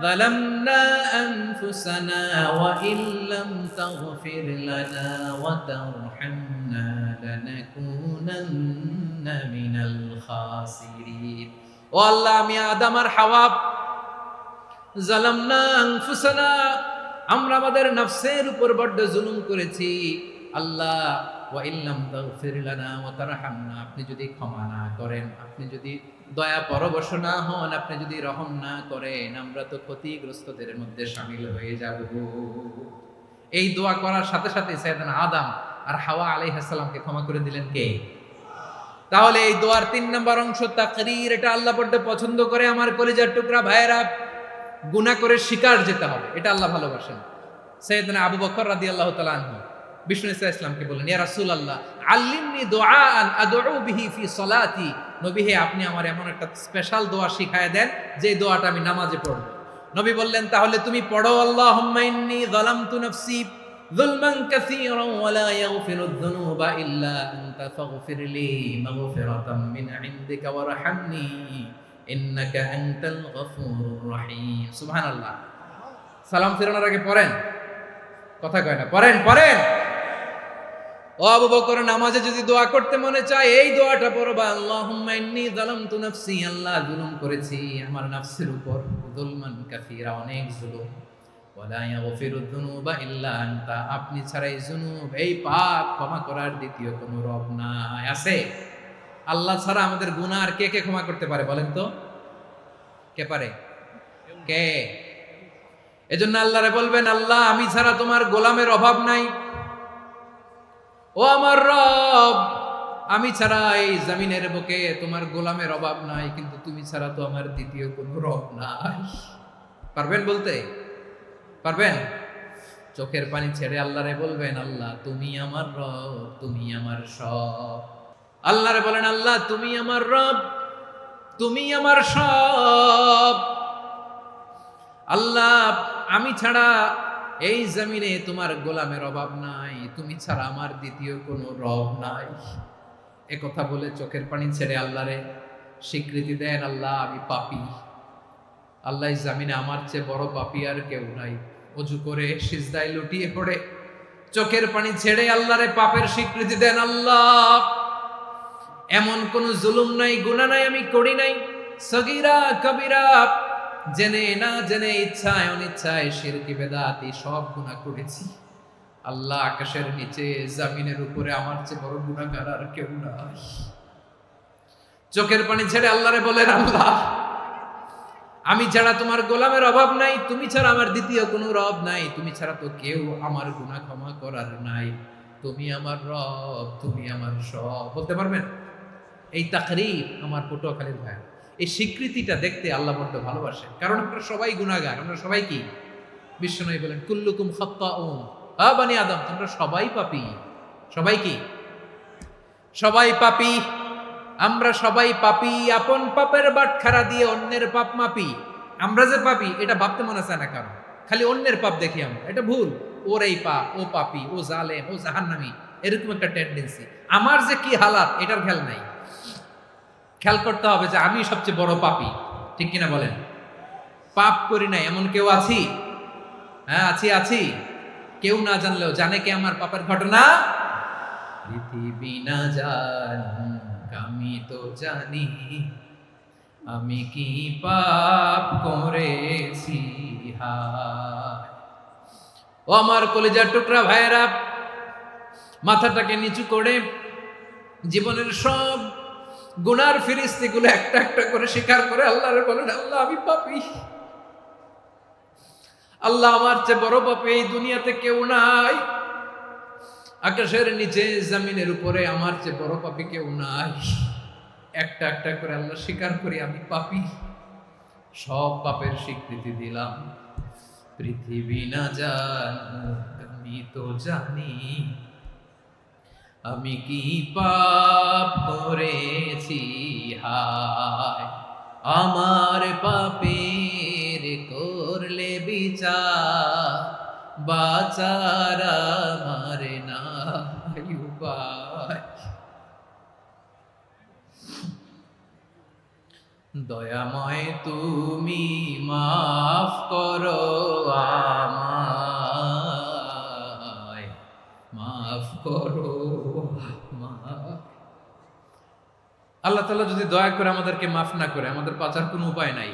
যালামনা আনফুসানা ওয়া ইল্লাম তাগফির লানা ওয়া তারহামনা লানাকুনান্না মিনাল খাসিরিন। ও আল্লাহ আমি আদম আর হাওয়া যালামনা আনফুসানা, আমরা আমাদের নফসের উপর বড্ড জুলুম করেছি। আল্লাহ ওয়া ইল্লাম তাগফির লানা ওয়া তারহামনা, আপনি যদি ক্ষমা না করেন, আপনি যদি দয়া পরবশ না হন, আপনি যদি রহম না করেন, আমরা তো ক্ষতিগ্রস্তদের মধ্যে শামিল হয়ে যাব। এই দোয়া করার সাথে সাথে সাইয়েদনা আদম আর হাওয়া আলাইহিস সালামকে ক্ষমা করে দিলেন কে? তাহলে এই দোয়ার 3 নম্বর অংশ তাকরীর, এটা আল্লাহ বড্ড পছন্দ করে। আমার কলিজার টুকরা ভাইয়েরা, গুনাহ করে শিকার যেতে হবে, এটা আল্লাহ ভালোবাসেন। সাইয়েদনা আবু বকর রাদিয়াল্লাহু তাআলা আনহু বিষ্ণু ইসা ইসলামকে বললেন, ইয়া রাসূলুল্লাহ আল্লিমনি দুআআন আদউ বিহি ফি সলাতি, নবী হে আপনি আমার এমন একটা স্পেশাল দোয়া শিখায় দেন যে দোয়াটা আমি নামাজে পড়ব। নবী বললেন তাহলে তুমি পড়ো আল্লাহুম্মা ইন্নী যালামতু নাফসি যুলমান কাসীরান ওয়া লা ইয়াগফিরুয যুনুবা ইল্লা আনতা ফাগফিরলি মাগফিরাতাম মিন ইনদিকা ওয়ারহামনি ইন্নাকা আনতাল গফুরুর রহিম। সুবহানাল্লাহ। সালাম ফেরানোর আগে পড়েন, কথা কয় না, পড়েন পড়েন। ও আবু বকর, নামাজে যদি দোয়া করতে মনে চায় এই দোয়াটা পড়বা, আল্লাহুম্মা ইন্নী যালামতু নাফসি, আল্লাহ জুলুম করেছি আমার নফসের উপর, যুলমান কাসীরা অনেক জুলুম, ওয়া লা ইয়াগফিরুয যুনুবা ইল্লা আনতা, আপনি ছাড়া এই জুনুব, এই পাপ ক্ষমা করার দ্বিতীয় কোনো রব নাই। আছে? আল্লাহ ছাড়া আমাদের গুনাহ আর কে কে ক্ষমা করতে পারে বলেন তো? কে পারে? কে? এজন্য আল্লাহরে বলবেন, আল্লাহ আমি ছাড়া তোমার গোলামের অভাব নাই, ও আমার রব আমি ছাড়া এই জমিনের বুকে তোমার গোলামের অভাব নাই, কিন্তু তুমি ছাড়া তো আমার দ্বিতীয় কোনো রব নাই। পারবেন বলতে? পারবেন? চোখের পানি ছেড়ে আল্লাহরে বলবেন, আল্লাহ তুমি আমার রব, তুমি আমার সব। আল্লাহরে বলেন, আল্লাহ তুমি আমার রব, তুমি আমার সব। আল্লাহ আমি ছাড়া এই জমিনে তোমার গোলামের অভাব নাই, তুমি ছাড়া আমার দ্বিতীয় কোনো রব নাই। একথা বলে চোখের পানি ছেড়ে আল্লাহরে স্বীকৃতি দেন, আল্লাহ আমি পাপী, আল্লাহ এই জমিনে আমার চেয়ে বড় পাপী আর কেউ নাই। ওযু করে সিজদায় লুটিয়ে পড়ে চোখের পানি ছেড়ে আল্লাহরে পাপের স্বীকৃতি দেন, আল্লাহ এমন কোন জুলুম নাই, গুনাহ নাই আমি করি নাই, সগীরা কবিরা, জেনে না জেনে, ইচ্ছায় অনিচ্ছায়, শিরকি বেদাতি সব গুনাহ করেছি। আল্লাহ আকাশের নিচে জমিনের উপরে আমার চেয়ে বড় গুনাহগার আর কেউ নাই। চোখের পানি ছেড়ে আল্লাহরে বলেন, আল্লাহ আমি ছাড়া তোমার গোলামের অভাব নাই, তুমি ছাড়া আমার দ্বিতীয় কোনো রব নাই, তুমি ছাড়া তো কেউ আমার গুনাহ ক্ষমা করার নাই, তুমি আমার রব, তুমি আমার সব। বলতে পারবেন? এই তাকরীর আমার পটুয়াখালীর ভাই, এই স্বীকৃতিটা দেখতে আল্লাহ বড্ড ভালোবাসে, কারণ আমরা সবাই গুনাহগার, আমরা সবাই কি? বিশ্বনবী বলেন কুল্লুকুম খাত্তাউন, আ বানি আদম তোমরা সবাই পাপী। সবাই কি? সবাই পাপী। আমরা সবাই পাপী, আপন পাপের বাটখারা দিয়ে অন্যের পাপ মাপি। আমরা যে পাপী এটা ভাবতে মনে চায় না কারণ, খালি অন্যের পাপ দেখি আমরা, এটা ভুল। ওর এই পাপ, ও পাপী, ও জালেম, ও জাহান্নামী, এরকম একটা টেন্ডেন্সি। আমার যে কি হালাত এটার খেয়াল নাই। খেয়াল করতে হবে যে আমি সবচেয়ে বড় পাপী, ঠিক কিনা বলেন? পাপ করি না এমন কেউ আছি? হ্যাঁ আছি আছি, কেউ না জানলেও জানে কে আমার পাপের ঘটনা? পৃথিবী না জানুক আমি তো জানি, আমি কি পাপ করেছি হায়। ও আমার কলিজার টুকরা ভাইয়েরা, মাথাটাকে নিচু করে জীবনের সব গুনার ফিরিস্তিগুলো একটা একটা করে স্বীকার করে আল্লাহরে বলেন, আল্লাহ আমি পাপী, আল্লাহ আমার চেয়ে বড় পাপী এই দুনিয়াতে কেউ নাই, আকাশের নিচে জমিনের উপরে আমার চেয়ে বড় পাপী কেউ নাই। একটা একটা করে আল্লাহ স্বীকার করি আমি পাপী, সব পাপের স্বীকৃতি দিলাম। পৃথিবী না জানুক আমি তো জানি, আমি কি পাপ করেছি হায়। আমার পাপের করলে বিচার, বাঁচার আমার নাই উপায়। দয়াময় তুমি মাফ করো আমায়, মাফ করো আমায়। আল্লাহ তাআলা যদি দয়া করে আমাদেরকে মাফ না করে, আমাদের বাঁচার কোনো উপায় নাই।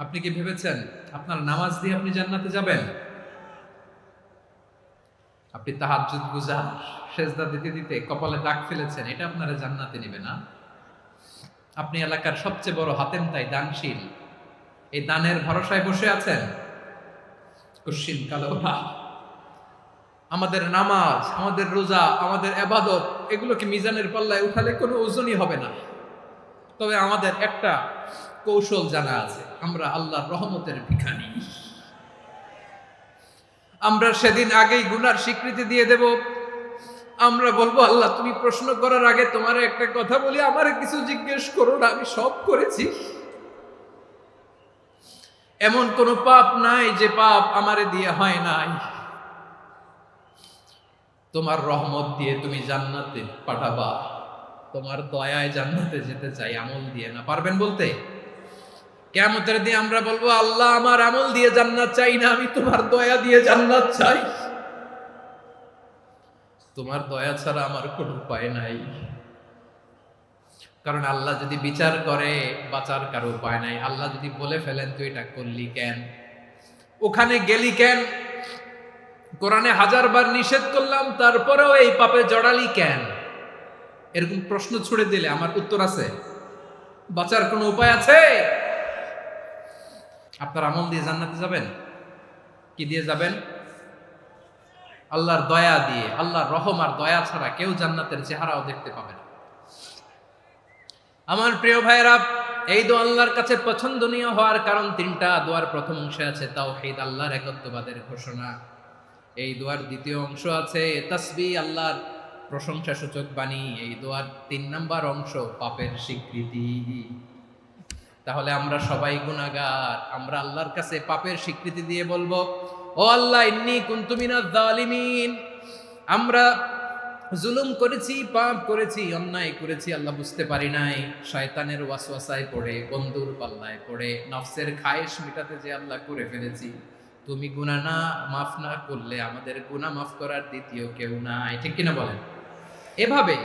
আপনি কি ভেবেছেন আপনার নামাজ দিয়ে আপনি জান্নাতে যাবেন? আপনি তাহাজ্জুদ গুজার, সেজদা দিতে দিতে কপালে দাগ ফেলেছেন, এটা আপনারা জান্নাতে নেবে না। আপনি এলাকার সবচেয়ে বড় হাতেম তাই দানশীল, এই দানের ভরসায় বসে আছেন, কুশ্চিন কালো না। আমাদের নামাজ, আমাদের রোজা, আমাদের ইবাদত, এগুলোকে মিজানের পাল্লায় উঠালে কোনো ওজনই হবে না। তবে আমাদের একটা কৌশল জানা আছে, আমরা আল্লাহর রহমতের ভিখারি। আমরা সেদিন আগেই গুনার স্বীকৃতি দিয়ে দেব। আমরা বলবো, আল্লাহ তুমি প্রশ্ন করার আগে তোমার একটা কথা বলি, আমারে কিছু জিজ্ঞেস করো না, আমি সব করেছি। এমন কোন পাপ নাই যে পাপ আমারে দিয়ে হয় নাই। তোমার রহমত দিয়ে তুমি জান্নাতে পাঠাবা, তোমার দয়ায় জান্নাতে যেতে চাই, আমল দিয়ে না। পারবেন বলতে? কিয়ামতের দিন আমরা বলবো, আল্লাহ আমার আমল দিয়ে জান্নাত চাই না, আমি তোমার দয়া দিয়ে জান্নাত চাই। তোমার দয়া ছাড়া আমার কোনো উপায় নাই। কারণ আল্লাহ যদি বিচার করে, বাঁচার কারো উপায় নাই। আল্লাহ যদি বলে ফেলেন তুই এটা করলি কেন, ওখানে গেলি কেন, কোরআনে 1000 বার নিষেধ করলাম তারপরেও এই পাপে জড়ালি কেন, এরকম প্রশ্ন ছুড়ে দিলে আমার উত্তর আছে? বাঁচার কোনো উপায় আছে? আপনার আমল দিয়ে জান্নাতে যাবেন? কি দিয়ে যাবেন? আল্লাহর দয়া দিয়ে। আল্লাহর রহম আর দয়া ছাড়া কেউ জান্নাতের চেহারাও দেখতে পাবে না। আমার প্রিয় ভাইরা, এই দোয়া আল্লাহর কাছে পছন্দনীয় হওয়ার কারণ 3টা। দোয়ার প্রথম অংশে আছে তাওহীদ, আল্লাহর একত্ববাদের ঘোষণা। এই দোয়ার দ্বিতীয় অংশ আছে তাসবিহ, আল্লাহর প্রশংসা সূচক বাণী। এই দোয়ার 3 নাম্বার অংশ পাপের স্বীকৃতি। তাহলে আমরা সবাই গুনাহগার, আমরা আল্লাহর কাছে পাপের স্বীকৃতি দিয়ে বলবো, ও আল্লাহ ইন্নী কুনতু মিনাজ জালিমিন, আমরা জুলুম করেছি, পাপ করেছি, অন্যায় করেছি, আল্লাহ বুঝতে পারি নাই, শয়তানের ওয়াসওয়াসায় পড়ে, বন্ধুর পাল্লায় পড়ে, নফসের খায়েশ মিটাতে যে আল্লাহ করে ফেলেছি। তুমি গুনাহ না মাফ না করলে আমাদের গুনাহ মাফ করার দ্বিতীয় কেউ নাই। ঠিক কিনা বলেন? এভাবে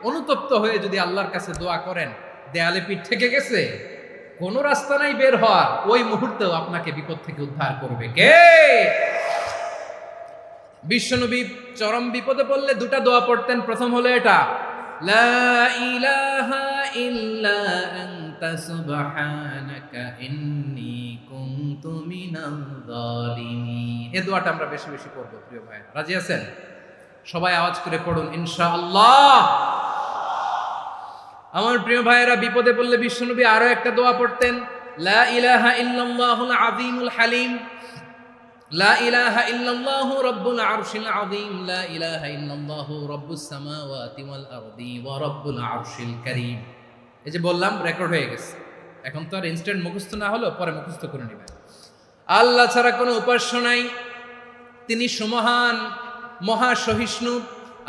অনুতপ্ত হয়ে যদি আল্লাহর কাছে দোয়া করেন, দেয়ালে পিঠ থেকে গেছে, কোনো রাস্তা নাই বের হওয়ার, ওই মুহূর্তেও আপনাকে বিপদ থেকে উদ্ধার করবে কে? বিশ্বনবী চরম বিপদে পড়লে 2টা দোয়া পড়তেন। প্রথম হলো এটা, লা ইলাহা ইল্লা আনতা সুবহানাকা ইন্নী কুনতু মিনাল জালিমিন। এই দোয়াটা আমরা বেশি বেশি পড়ব প্রিয় ভাই। রাজি আছেন? সবাই আওয়াজ করে পড়ুন ইনশাআল্লাহ। আমার প্রিয় ভাইয়েরা, বিপদে পড়লে বিশ্বনবী আরো একটা দোয়া পড়তেন, লা ইলাহা ইল্লাল্লাহুল আযীমুল হালিম, লা ইলাহা ইল্লাল্লাহু রাব্বুল আরশিল আযীম, লা ইলাহা ইল্লাল্লাহু রাব্বুস সামাওয়াতি ওয়াল আরদি ওয়া রাব্বুল আরশিল কারীম। এই যে বললাম, রেকর্ড হয়ে গেছে। এখন তো আর ইনস্ট্যান্ট মুখস্থ না হলো, পরে মুখস্থ করে নেবেন। আল্লাহ ছাড়া কোনো উপাস্য নাই, তিনি সুমহান, মহা সহিষ্ণু।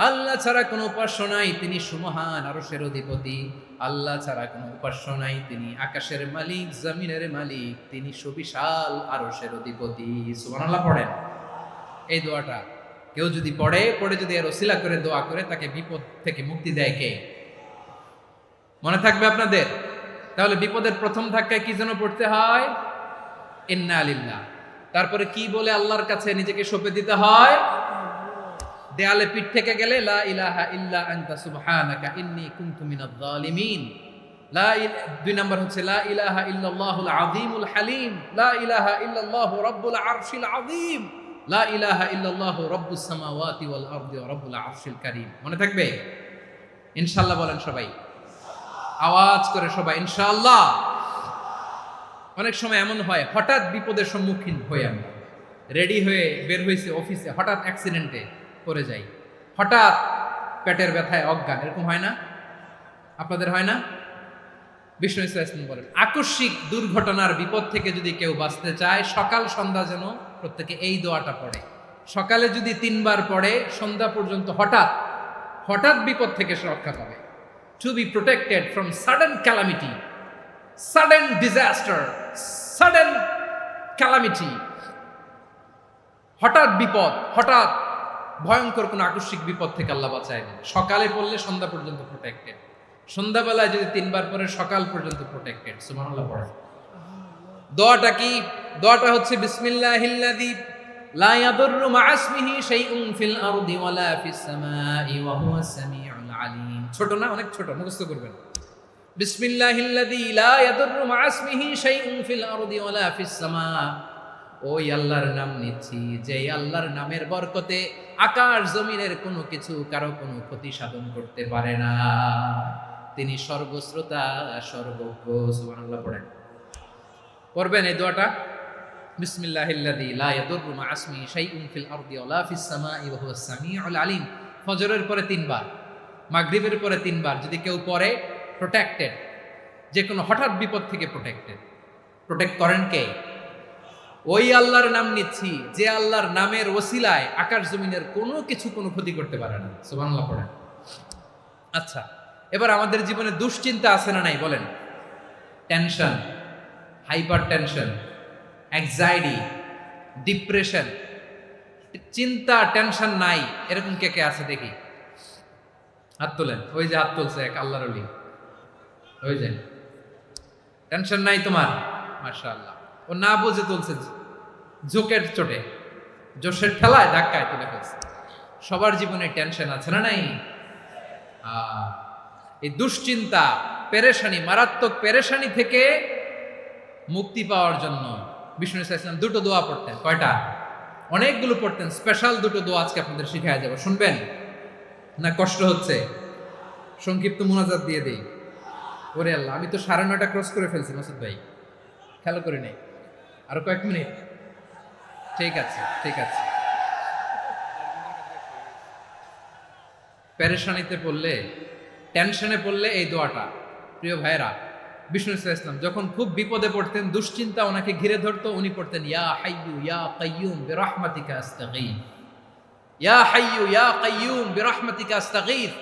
আল্লাহ ছাড়া কোনো উপাস্য নাই, তিনি সুমহান, আরশের অধিপতি। আল্লাহ ছাড়া কোনো উপাস্য নাই, তিনি আকাশের মালিক, জমিনের মালিক, তিনি সুবিশাল আরশের অধিপতি। সুবহানাল্লাহ পড়েন। এই দোয়াটা কেউ যদি পড়ে যদি এর ওসিলা করে দোয়া করে তাকে বিপদ থেকে মুক্তি দেয় কে? মনে থাকবে আপনাদের? তাহলে বিপদের প্রথম ধাক্কায় কি যেন পড়তে হয়? ইন্না লিল্লাহ। তারপরে কি বলে আল্লাহর কাছে নিজেকে সঁপে দিতে হয়? দেয়ালে পিঠ থেকে গেলে লা ইলাহা ইল্লা আনতা সুবহানাকা ইন্নী কুনতু মিনাজ জালিমিন। দুই নাম্বার হচ্ছে লা ইলাহা ইল্লাল্লাহুল আযীমুল হালিম, লা ইলাহা ইল্লাল্লাহু রাব্বুল আরশিল আযীম, লা ইলাহা ইল্লাল্লাহু রাব্বুস সামাওয়াতি ওয়াল আরদি ওয়া রাব্বুল আরশিল কারীম। মনে থাকবে? ইনশাআল্লাহ বলেন সবাই, আওয়াজ করে সবাই ইনশাআল্লাহ। অনেক সময় এমন হয়, হঠাৎ বিপদের সম্মুখীন হয়ে আমরা রেডি হয়ে বের হয়েছে অফিসে, হঠাৎ অ্যাক্সিডেন্টে পড়ে যাই, হঠাৎ পেটের ব্যথায় অজ্ঞান, এরকম হয় না? আপনাদের হয় না? বিষ্ণু ইসলাম বলেন আকস্মিক দুর্ঘটনার বিপদ থেকে যদি কেউ বাঁচতে চায় সকাল সন্ধ্যা যেন প্রত্যেকে এই দোয়াটা পড়ে। সকালে যদি 3 বার পড়ে, সন্ধ্যা পর্যন্ত হঠাৎ হঠাৎ বিপদ থেকে সে রক্ষা পাবে। To be protected from sudden calamity, sudden disaster, sudden calamity, হঠাৎ বিপদ, হঠাৎ ভয়ঙ্কর কোন আকস্মিক বিপদ থেকে আল্লাহ বাঁচায় দেবে। সকালে পড়লে সন্ধ্যা পর্যন্ত প্রোটেক্টেড, সন্ধ্যাবেলায় যদি 3 বার পরে সকাল পর্যন্ত প্রোটেক্টেড। সুবহানাল্লাহ পড়ে। দোয়াটা কি? দোয়াটা হচ্ছে বিসমিল্লাহিল্লাযী লা ইয়াদুররু মা'a ইসমিহি শাইউন ফিল আরদি ওয়ালা ফিস সামাই ওয়া হুয়াস সামিউল আলীম। ছোট না? অনেক ছোট, মুখস্থ করবেন। বিসমিল্লাহিল্লাযী লা ইয়াদুররু মা'a ইসমিহি শাইউন ফিল আরদি ওয়ালা ফিস সামা। ওই আল্লাহর নাম নিচ্ছি যে আল্লাহর নামের বরকতে আকাশ জমিনের কোনো কিছু কারো কোনো ক্ষতি সাধন করতে পারে না। তিনি সর্বশ্রোতা, সর্বজ্ঞ। সুবহানাল্লাহ পড়েন। পড়বেন এই দোয়াটা, বিসমিল্লাহিল্লাযী লা ইয়াদুররু মা'a ইসমিহি শাইউন ফিল আরদি ওয়ালা ফিস সামাই ওয়া হুয়াস সামিউল আলীম। ফজরের পরে 3 বার, মাগরিবের পরে 3 বার যদি কেউ পড়ে, প্রোটেক্টেড, যে কোনো হঠাৎ বিপদ থেকে প্রোটেক্টেড। প্রোটেক্ট করেন কে? ওই আল্লাহর নাম নিচ্ছি যে আল্লাহর নামের ওসিলায় আকাশ জমিনের কোনো কিছু কোনো ক্ষতি করতে পারে না। সুবহানাল্লাহ পড়েন। আচ্ছা, এবার আমাদের জীবনে দুশ্চিন্তা আছে না নাই বলেন? Tension, hyper tension, anxiety, depression, চিন্তা টেনশন নাই এরকম কে কে আছে দেখি? হাত তোলেন। ওই যে হাত তুলছে এক আল্লাহর ওলি, ওই যে। টেনশন নাই তোমার? মাশাআল্লাহ। ও না বুঝে তুলছে, জোকের চোটে, জোশের ঠেলায় ধাক্কায় তুলে ফেলছে। সবার জীবনে টেনশন আছে না নাই? এই দুশ্চিন্তা, পেরেশানি, মারাত্মক পেরেশানি থেকে মুক্তি পাওয়ার জন্য বিষ্ণু ইসলাম 2টো দোয়া পড়তেন। কয়টা? অনেকগুলো পড়তেন। স্পেশাল 2টো দোয়া আজকে আপনাদের শিখায়া যাব, শুনবেন না? কষ্ট হচ্ছে? সংক্ষিপ্ত মুনাজাত দিয়ে দেই। ওরে আল্লাহ, আমি তো 9:30 ক্রস করে ফেলছি মাসুদ ভাই, খেয়াল করি নাই। আরো কয়েক মিনিট? ঠিক আছে, ঠিক আছে। পেরেশানিতে পড়লে, টেনশনে পড়লে এই দোয়াটা, প্রিয় ভাইরা, বিষ্ণু ইসলাম যখন খুব বিপদে পড়তেন, দুশ্চিন্তা ওনাকে ঘিরে ধরতো, উনি পড়তেন ইয়া হাইয়ু ইয়া কাইয়ুম বিরহমাতিকা আস্তাগীথ, ইয়া হাইয়ু ইয়া কাইয়ুম বিরহমাতিকা আস্তাগীথ,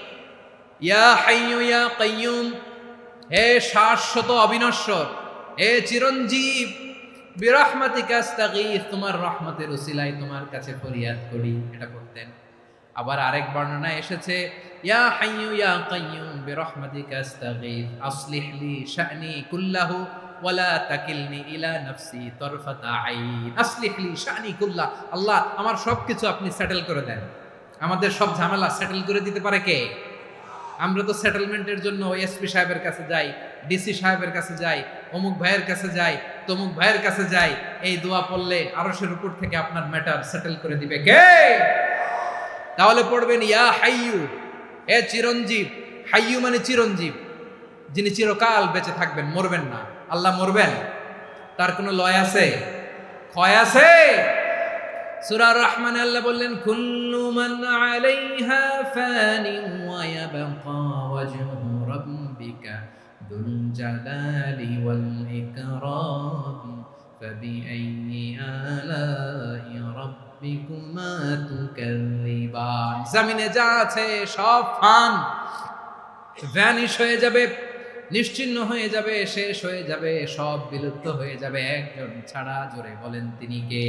ইয়া হাইয়ু ইয়া কাইয়ুম, হে শাশ্বত অবিনশ্বর, হে চিরঞ্জীব, বিরহমাতিকা আস্তাগীথ, তোমার রহমতের উসিলায় তোমার কাছে ফরিয়াদ করি। এটা পড়তেন। আবার আরেক বর্ণনায় এসেছে ইয়া হাইয়ু ইয়া কাইয়ুম বিরহমাতিকা আস্তাগীথ আসলিহ লি শা'নি কুল্লাহু ওয়ালা তাকিলনি ইলা নাফসি তরফাতা আইন। আসলিহ লি শা'নি কুল্লাহ, আল্লাহ আমার সবকিছু আপনি সেটেল করে দেন। আমাদের সব ঝামেলা সেটেল করে দিতে পারে কে? আমরা তো সেটেলমেন্টের জন্য এসপি সাহেবের কাছে যাই, ডিসি সাহেবের কাছে যাই, অমুক ভাইয়ের কাছে যাই, তমুক ভাইয়ের কাছে যাই। এই দোয়া পড়লে আরশের উপর থেকে আপনার ম্যাটার সেটেল করে দিবে কে? তাহলে পড়বেন ইয়া হাইয়ু, হে চিরঞ্জীব। হাইয়ু মানে চিরঞ্জীব, যিনি চিরকাল বেঁচে থাকবেন, মরবেন না। আল্লাহ মরবেন? তার কোনো লয় আছে? ক্ষয় আছে? সূরা রহমানে আল্লাহ বললেন কুল্লু মান আলাইহা ফানি ওয়া ইয়াবকা ওয়াজহু রাব্বিকা যুল জালালি ওয়াল ইকরাম ফাবিআইয়ি আলাই রাব্বিকুমা তুকাযযিবান। জমিনে যা আছে সব ফান, ভ্যানিশ হয়ে যাবে, নিশ্চিহ্ন হয়ে যাবে, শেষ হয়ে যাবে, সব বিলুপ্ত হয়ে যাবে, একজন ছাড়া। জোরে বলেন তিনি কে?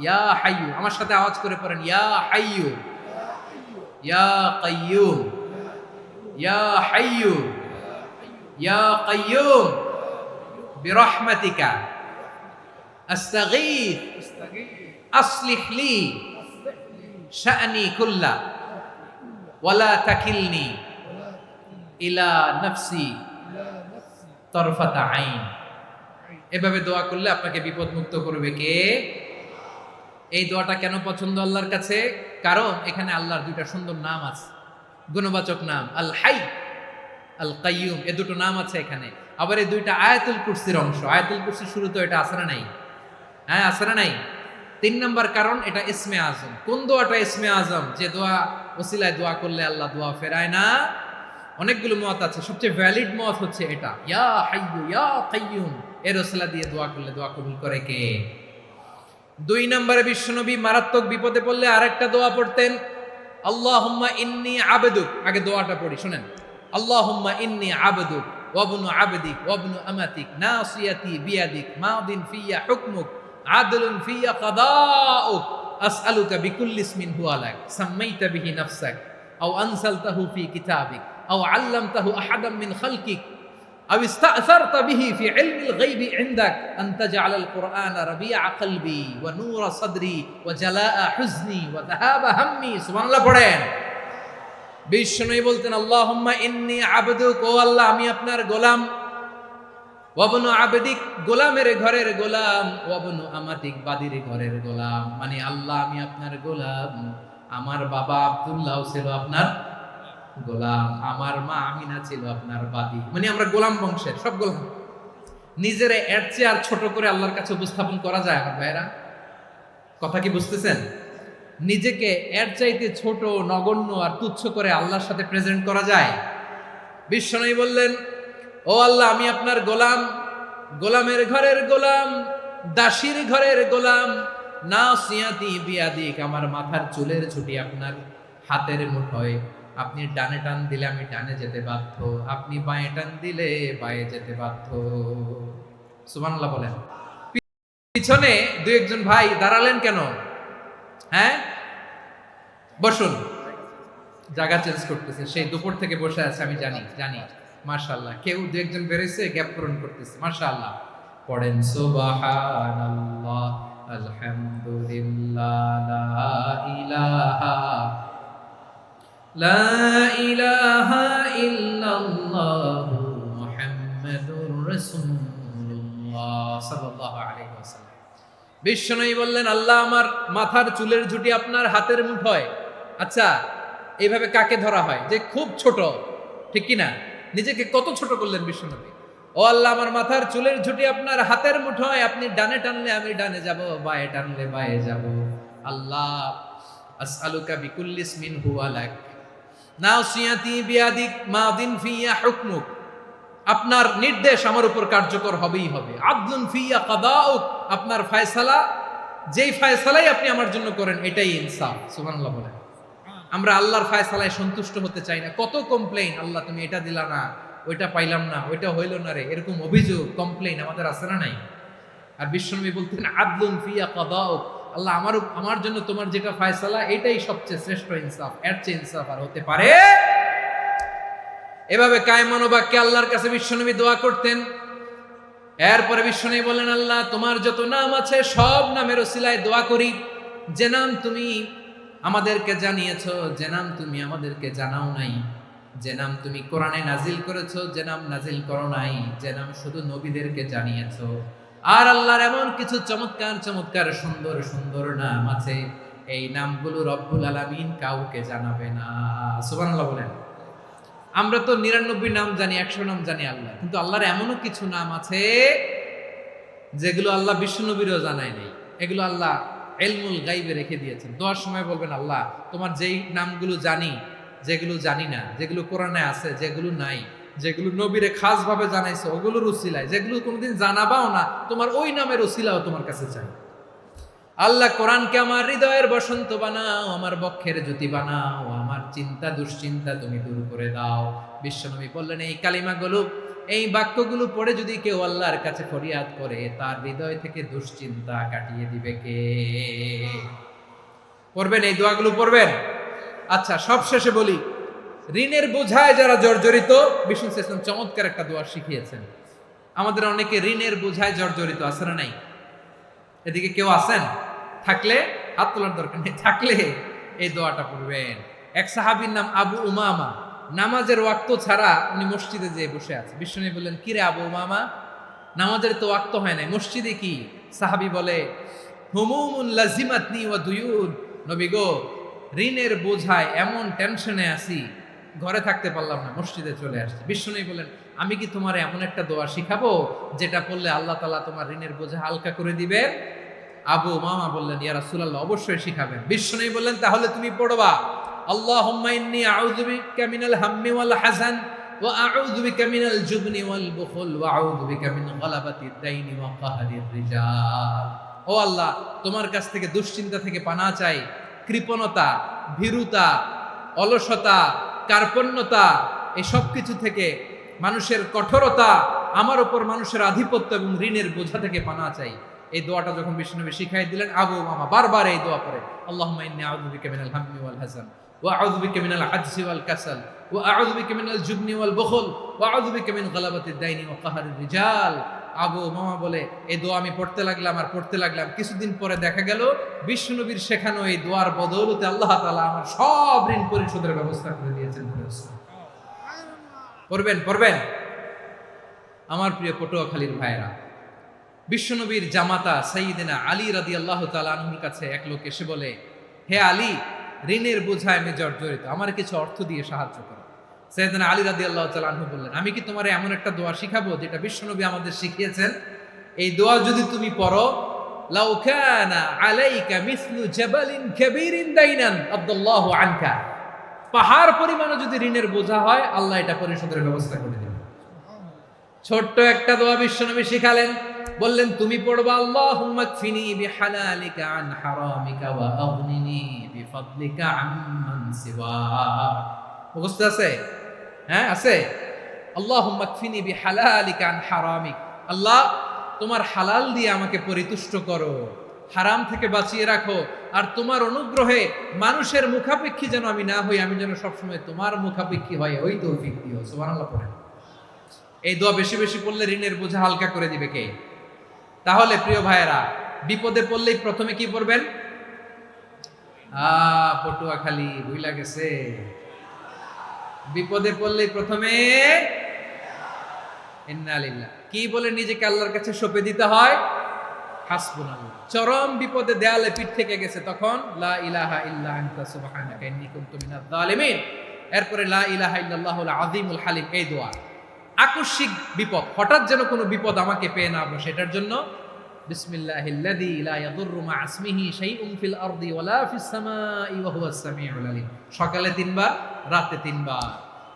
ইয়া হাইয়ু, আমার সাথে আওয়াজ করে পড়েন, ইয়া হাইয়ু, ইয়া কাইয়ুম, ইয়া হাইয়ু, ইয়া কাইয়ুম বিরহমাতিকা আস্তাগীথ আসলিহ লি শা'নি কুল্লা ওয়ালা তাকিলনি ইলা নাফসি তরফাতা আইন। এভাবে দোয়া করলে আপনাকে বিপদ মুক্ত করবে কে? এই দোয়াটা কেন পছন্দ আল্লাহর কাছে? কারণ এখানে আল্লাহর দুইটা সুন্দর নাম আছে, গুণবাচক নাম, আল হাই, আল কাইয়ুম, এ দুটো নাম আছে এখানে। আবার এই দুইটা আয়াতুল কুরসির অংশ। আয়াতুল কুরসির শুরু তো এটা আছে না নাই? হ্যাঁ, আছে না নাই? 3 নম্বর কারণ, এটা ইসমে আজম। কোন দোয়াটা ইসমে আজম? যে দোয়া ওসিলায় দোয়া করলে আল্লাহ দোয়া ফেরায় না। অনেকগুলো মত আছে, সবচেয়ে ভ্যালিড মত হচ্ছে এটা, ইয়া হাইয়ু ইয়া কাইয়ুম, এর ওসিলা দিয়ে দোয়া করলে দোয়া কবুল করে কে? 2 নম্বরে বিশ্বনবী মারাত্মক বিপদে পড়লে আরেকটা দোয়া পড়তেন, আল্লাহুম্মা ইন্নী আবদুক। আগে দোয়াটা পড়ি, শুনেন। আল্লাহুম্মা ইন্নী আবদুক ওয়া ইবনু আবদিক ওয়া ইবনু আমাতিক নাসিয়াতি বিয়াদিক মাদিন ফিয়া হুকমুক আদলুন ফিয়া কাদাউক আসআলুকা বিকুল্লি ইসমিন হুয়া লাক সাম্মাইতা বিহি নাফসাক আও আনসালতাহু ফি কিতাবিক আও আল্লামতাহু আহাদাম মিন খালকিক আও ইস্তা'সারতা বিহি ফি ইলমিল গায়বি ইনদাক আন তাজআলাল কুরআনা রাবিআ কলবি ওয়া নূরা সাদরি ওয়া জালাআ হুজনি ওয়া যাহাবা হাম্মি। সুবহানাল্লাহ পড়েন। বিশ্বনবী বলতেন, আল্লাহুম্মা ইন্নী আবদুক, ও আল্লাহ আমি আপনার গোলাম, ওয়া ইবনু আবদিক, গোলামের ঘরের গোলাম, ওয়া ইবনু আমাতিক, বাদীর ঘরের গোলাম। মানে আল্লাহ আমি আপনার গোলাম, আমার বাবা আব্দুল্লাহ ছিল আপনার গোলাম, আমার মা আমিনা ছিল আপনার বাদী। মানে আমরা গোলাম বংশের, সব গোলাম। নিজেরে এর চেয়ে আর ছোট করে আল্লাহর কাছে উপস্থাপন করা যায় আমার ভাইরা? কথা কি বুঝতেছেন? নিজেকে এর চাইতে ছোট, নগণ্য আর তুচ্ছ করে আল্লাহর সাথে প্রেজেন্ট করা যায়? বিশ্বনবী বললেন, ও আল্লাহ আমি আপনার গোলাম, গোলামের ঘরের গোলাম, দাসীর ঘরের গোলাম, নাসিয়াতি বিয়াদিক, আমার মাথার চুলের ছুটি আপনার হাতের মুঠোয়, আপনি ডানে টান দিলে আমি ডানে যেতে বাধ্য, আপনি বাঁয়ে টান দিলে বাঁয়ে যেতে বাধ্য। সুবহানাল্লাহ বলেন। পিছনে 2-1 ভাই দাঁড়ালেন কেন? হ্যাঁ, বসুন। জায়গা চেঞ্জ করতেছে, সেই দুপুর থেকে বসে আছে, আমি জানি। মাশাআল্লাহ, কেউ 2-1 বেরোইছে, গ্যাপ পূরণ করতেছে, মাশাআল্লাহ। পড়েন সুবহানাল্লাহ, আলহামদুলিল্লাহ, লা ইলাহা ইল্লাল্লাহ মুহাম্মাদুর রাসূলুল্লাহ সাল্লাল্লাহু আলাইহি ওয়াসাল্লাম। বিশ্বনবী বললেন, আল্লাহ আমার মাথার চুলের ঝুঁটি আপনার হাতের মুঠোয়। আচ্ছা, এইভাবে কাকে ধরা হয়? যে খুব ছোট, ঠিক কি না? নিজেকে কত ছোট করলেন বিশ্বনবী। ও আল্লাহ আমার মাথার চুলের ঝুঁটি আপনার হাতের মুঠোয়, আপনি ডানে টানলে আমি ডানে যাব, বাঁয়ে টানলে বাঁয়ে যাব। আল্লাহ আসআলুকা বিকুল্লি ইসমিন হুয়া লাক নাসিয়াতি বিয়াদিক মাদিন ফিয়া হুকমুক, আপনার নির্দেশ আমার উপর কার্যকর হবেই হবে। আদলুন ফিয়া কাদাউক, আপনার ফয়সালা, যেই ফয়সালাই আপনি আমার জন্য করেন এটাই ইনসাফ। সুবহানাল্লাহ বলেন। আমরা আল্লাহর ফয়সালায় সন্তুষ্ট হতে চাই না। কত কমপ্লেইন, আল্লাহ তুমি এটা দিলা না, ওইটা পাইলাম না, ওইটা হইল না রে, এরকম অভিযোগ, কমপ্লেইন আমাদের আছে না নাই? আর বিশ্বনবী বলতেন, আদলুন ফিয়া কাদাউক, আল্লাহ আমার জন্য তোমার যেটা ফয়সালা এটাই সবচেয়ে শ্রেষ্ঠ ইনসাফ, এর চেয়ে ইনসাফ আর হতে পারে? এভাবে কায়মান বাক্যে আল্লাহর কাছে বিশ্বনবী দোয়া করতেন। এরপরে বিশ্বনবী বলেন, আল্লাহ তোমার যত নাম আছে সব নামের ওসিলায় দোয়া করি, যে নাম তুমি আমাদেরকে জানিয়েছো, যে নাম তুমি আমাদেরকে জানাও নাই, যে নাম তুমি কোরআনে নাজিল করেছো, যে নাম নাজিল করো নাই, যে নাম শুধু নবীদেরকে জানিয়েছো। আর আল্লাহর এমন কিছু চমৎকার চমৎকার সুন্দর সুন্দর নাম আছে, এই নামগুলো রব্বুল আলামিন কাউকে জানাবে না। সুবহানাল্লাহ বলেন। আমরা তো 99 নাম জানি, 100 নাম জানি আল্লাহ, কিন্তু আল্লাহর এমনও কিছু নাম আছে যেগুলো আল্লাহ বিশ্বনবীরও জানায় নাই। এগুলো আল্লাহ ইলমুল গায়বে রেখে দিয়েছেন। দোয়ার সময় বলবেন, আল্লাহ তোমার যেই নামগুলো জানি, যেগুলো জানি না, যেগুলো কোরআনে আছে, যেগুলো নাই, যেগুলো নবীরে খাস ভাবে জানাইছো ওগুলোর উসিলায়, যেগুলো কোনোদিন জানাবাও না, তোমার ওই নামের উসিলাও তোমার কাছে চাই। আল্লাহ কোরআনকে আমার হৃদয়ের বসন্ত বানাও, আমার বক্ষের জ্যোতি বানাও, আমার চিন্তা দুশ্চিন্তা তুমি দূর করে দাও। বিশ্বনবী বললেন, এই কালিমাগুলো এই বাক্যগুলো পড়ে যদি কেউ আল্লাহর কাছে ফরিয়াদ করে, তার হৃদয় থেকে দুশ্চিন্তা কাটিয়ে দিবে কে? পড়বেন, এই দোয়াগুলো পড়বেন। আচ্ছা, সব শেষে বলি, ঋণের বোঝায় যারা জর্জরিত, বিষ্ণু ইসলাম চমৎকার একটা দোয়া শিখিয়েছেন। আমাদের অনেকে ঋণের বোঝায় জর্জরিত, আছে না নাই? এদিকে কেউ আছেন? থাকলে হাত তোলার দরকার নেই, থাকলে এই দোয়াটা পড়বেন। এক সাহাবীর নাম আবু উমামা, নামাজের ওয়াক্ত ছাড়া উনি মসজিদে যেয়ে বসে আছে। বিষ্ণু বললেন, কিরে আবু উমামা, নামাজের তো ওয়াক্ত হয় নাই, মসজিদে কি? সাহাবী বলে, হুমুমুন লাজিমাতনি ওয়া দুয়ুন, নবী গো, ঋণের বোঝায় এমন টেনশনে আছি, ঘরে থাকতে পারলাম না, মসজিদে চলে আসছি। বিষ্ণু বললেন, আমি কি তোমার এমন একটা দোয়া শিখাবো যেটা পড়লে আল্লাহ তাআলা তোমার ঋণের বোঝা হালকা করে দিবেন? আবু উমামা বললেন, ইয়া রাসূলুল্লাহ, অবশ্যই শিখাবেন। বিষ্ণু বললেন, তাহলে তুমি পড়বা, আল্লাহুম্মা ইন্নী আউযু বিকা মিনাল হাম্মি ওয়াল হাযান ওয়া আউযু বিকা মিনাল জুবনি ওয়াল বুখল ওয়া আউযু বিকা মিন গালাবাতিদ দাইনি ওয়া কাহরির রিজাল। ও আল্লাহ, তোমার কাছ থেকে দুশ্চিন্তা থেকে পানাহ চাই, কৃপণতা, ভীরুতা, অলসতা, কার্পণ্যতা, এই সব কিছু থেকে, মানুষের কঠোরতা, আমার উপর মানুষের আধিপত্য এবং ঋণের বোঝা থেকে পানাহ চাই। এই দোয়াটা যখন বিষ্ণুনবী শিখাই দিলেন, আবু উমামা বারবার এই দোয়া পড়ে, আল্লাহুম্মা ইন্নী আউযু বিকা মিনাল হাম্মি ওয়াল হাযান ওয়া আউযু বিকা মিনাল আজজি ওয়াল কাসাল ওয়া আউযু বিকা মিনাল জুবনি ওয়াল বুখল ওয়া আউযু বিকা মিন গালাবাতিদ দাইনি ওয়া কাহরির রিজাল। আবু উমামা বলে, এই দোয়া আমি পড়তে লাগলাম আর পড়তে লাগলাম, কিছুদিন পরে দেখা গেল বিষ্ণুনবীর শেখানো এই দোয়ার বদৌলতে আল্লাহ তাআলা আমার সব ঋণ পরিশোধের ব্যবস্থা করে দিয়েছেন। পড়বেন, পড়বেন। আমার প্রিয় পটুয়াখালীর ভাইরা, বিশ্বনবীর জামাতা সাইয়্যিদিনা আলী রাদিয়াল্লাহু তাআলা আনহুর কাছে এক লোক এসে বলে, হে আলী, ঋণের বোঝায় আমি জর্জরিত, আমার কিছু অর্থ দিয়ে সাহায্য করো। সাইয়্যিদিনা আলী রাদিয়াল্লাহু তাআলা আনহু বললেন, আমি কি তোমারে এমন একটা দোয়া শিখাবো যেটা বিশ্বনবী আমাদের শিখিয়েছেন? এই দোয়া যদি তুমি পড়ো, লাউ কানা আলাইকা মিসলু জাবালিন কাবীরিন দাইনান আদাল্লাহু আনকা, পাহাড় পরিমাণও যদি ঋণের বোঝা হয়, আল্লাহ এটা পরিশোধের ব্যবস্থা করে দিবেন। ছোট্ট একটা দোয়া বিশ্বনবী শিখালেন, বললেন, তুমি পড়বা, আল্লাহুম্মা কফিনি বিহালালিকা আন হারামিকা ওয়া আগনিনি বিফাদলিকা আম্মান সিওয়াক। মুখস্থ আছে? হ্যাঁ, আছে। আল্লাহুম্মা কফিনি বিহালালিকা আন হারামিক, আল্লাহ তোমার হালাল দিয়ে আমাকে পরিতুষ্ট করো, হারাম থেকে বাঁচিয়ে রাখো, আর তোমার অনুগ্রহে মানুষের মুখাপেক্ষী যেন আমি না হই, আমি যেন সবসময় তোমার মুখাপেক্ষী হয়, ওই তৌফিক দিও। সুবহানাল্লাহ পড়েন। এই দোয়া বেশি বেশি পড়লে ঋণের বোঝা হালকা করে দিবে কে? তাহলে প্রিয় ভাইয়েরা, বিপদে পড়লেই প্রথমে কি পড়বেন? পটুয়াখালী ভুইলা গেছে, বিপদে পড়লেই প্রথমে ইন্না লিল্লাহ কি বলে নিজেকে আল্লাহর কাছে সঁপে দিতে হয়? হাসবুনাল্লাহ। চরম বিপদে দেয়ালে পিঠ থেকে গেছে, তখন লা ইলাহা ইল্লা আনতা সুবহানাকা ইন্নী কুনতু মিনাজ জালিমিন। এরপরে লা ইলাহা ইল্লাল্লাহুল আযীমুল হালিম, এই দোয়া। আকস্মিক বিপদ, হঠাৎ যেন কোনো বিপদ আমাকে পেয়ে না বসে, এটার জন্য বিসমিল্লাহিল্লাযী লা ইয়াদুররু মা ইসমিহি শাইউন ফিল আরদি ওয়ালা ফিস সামাই ওয়া হুয়াস সামিউল আলীম। সকালে 3 বার, রাতে 3 বার।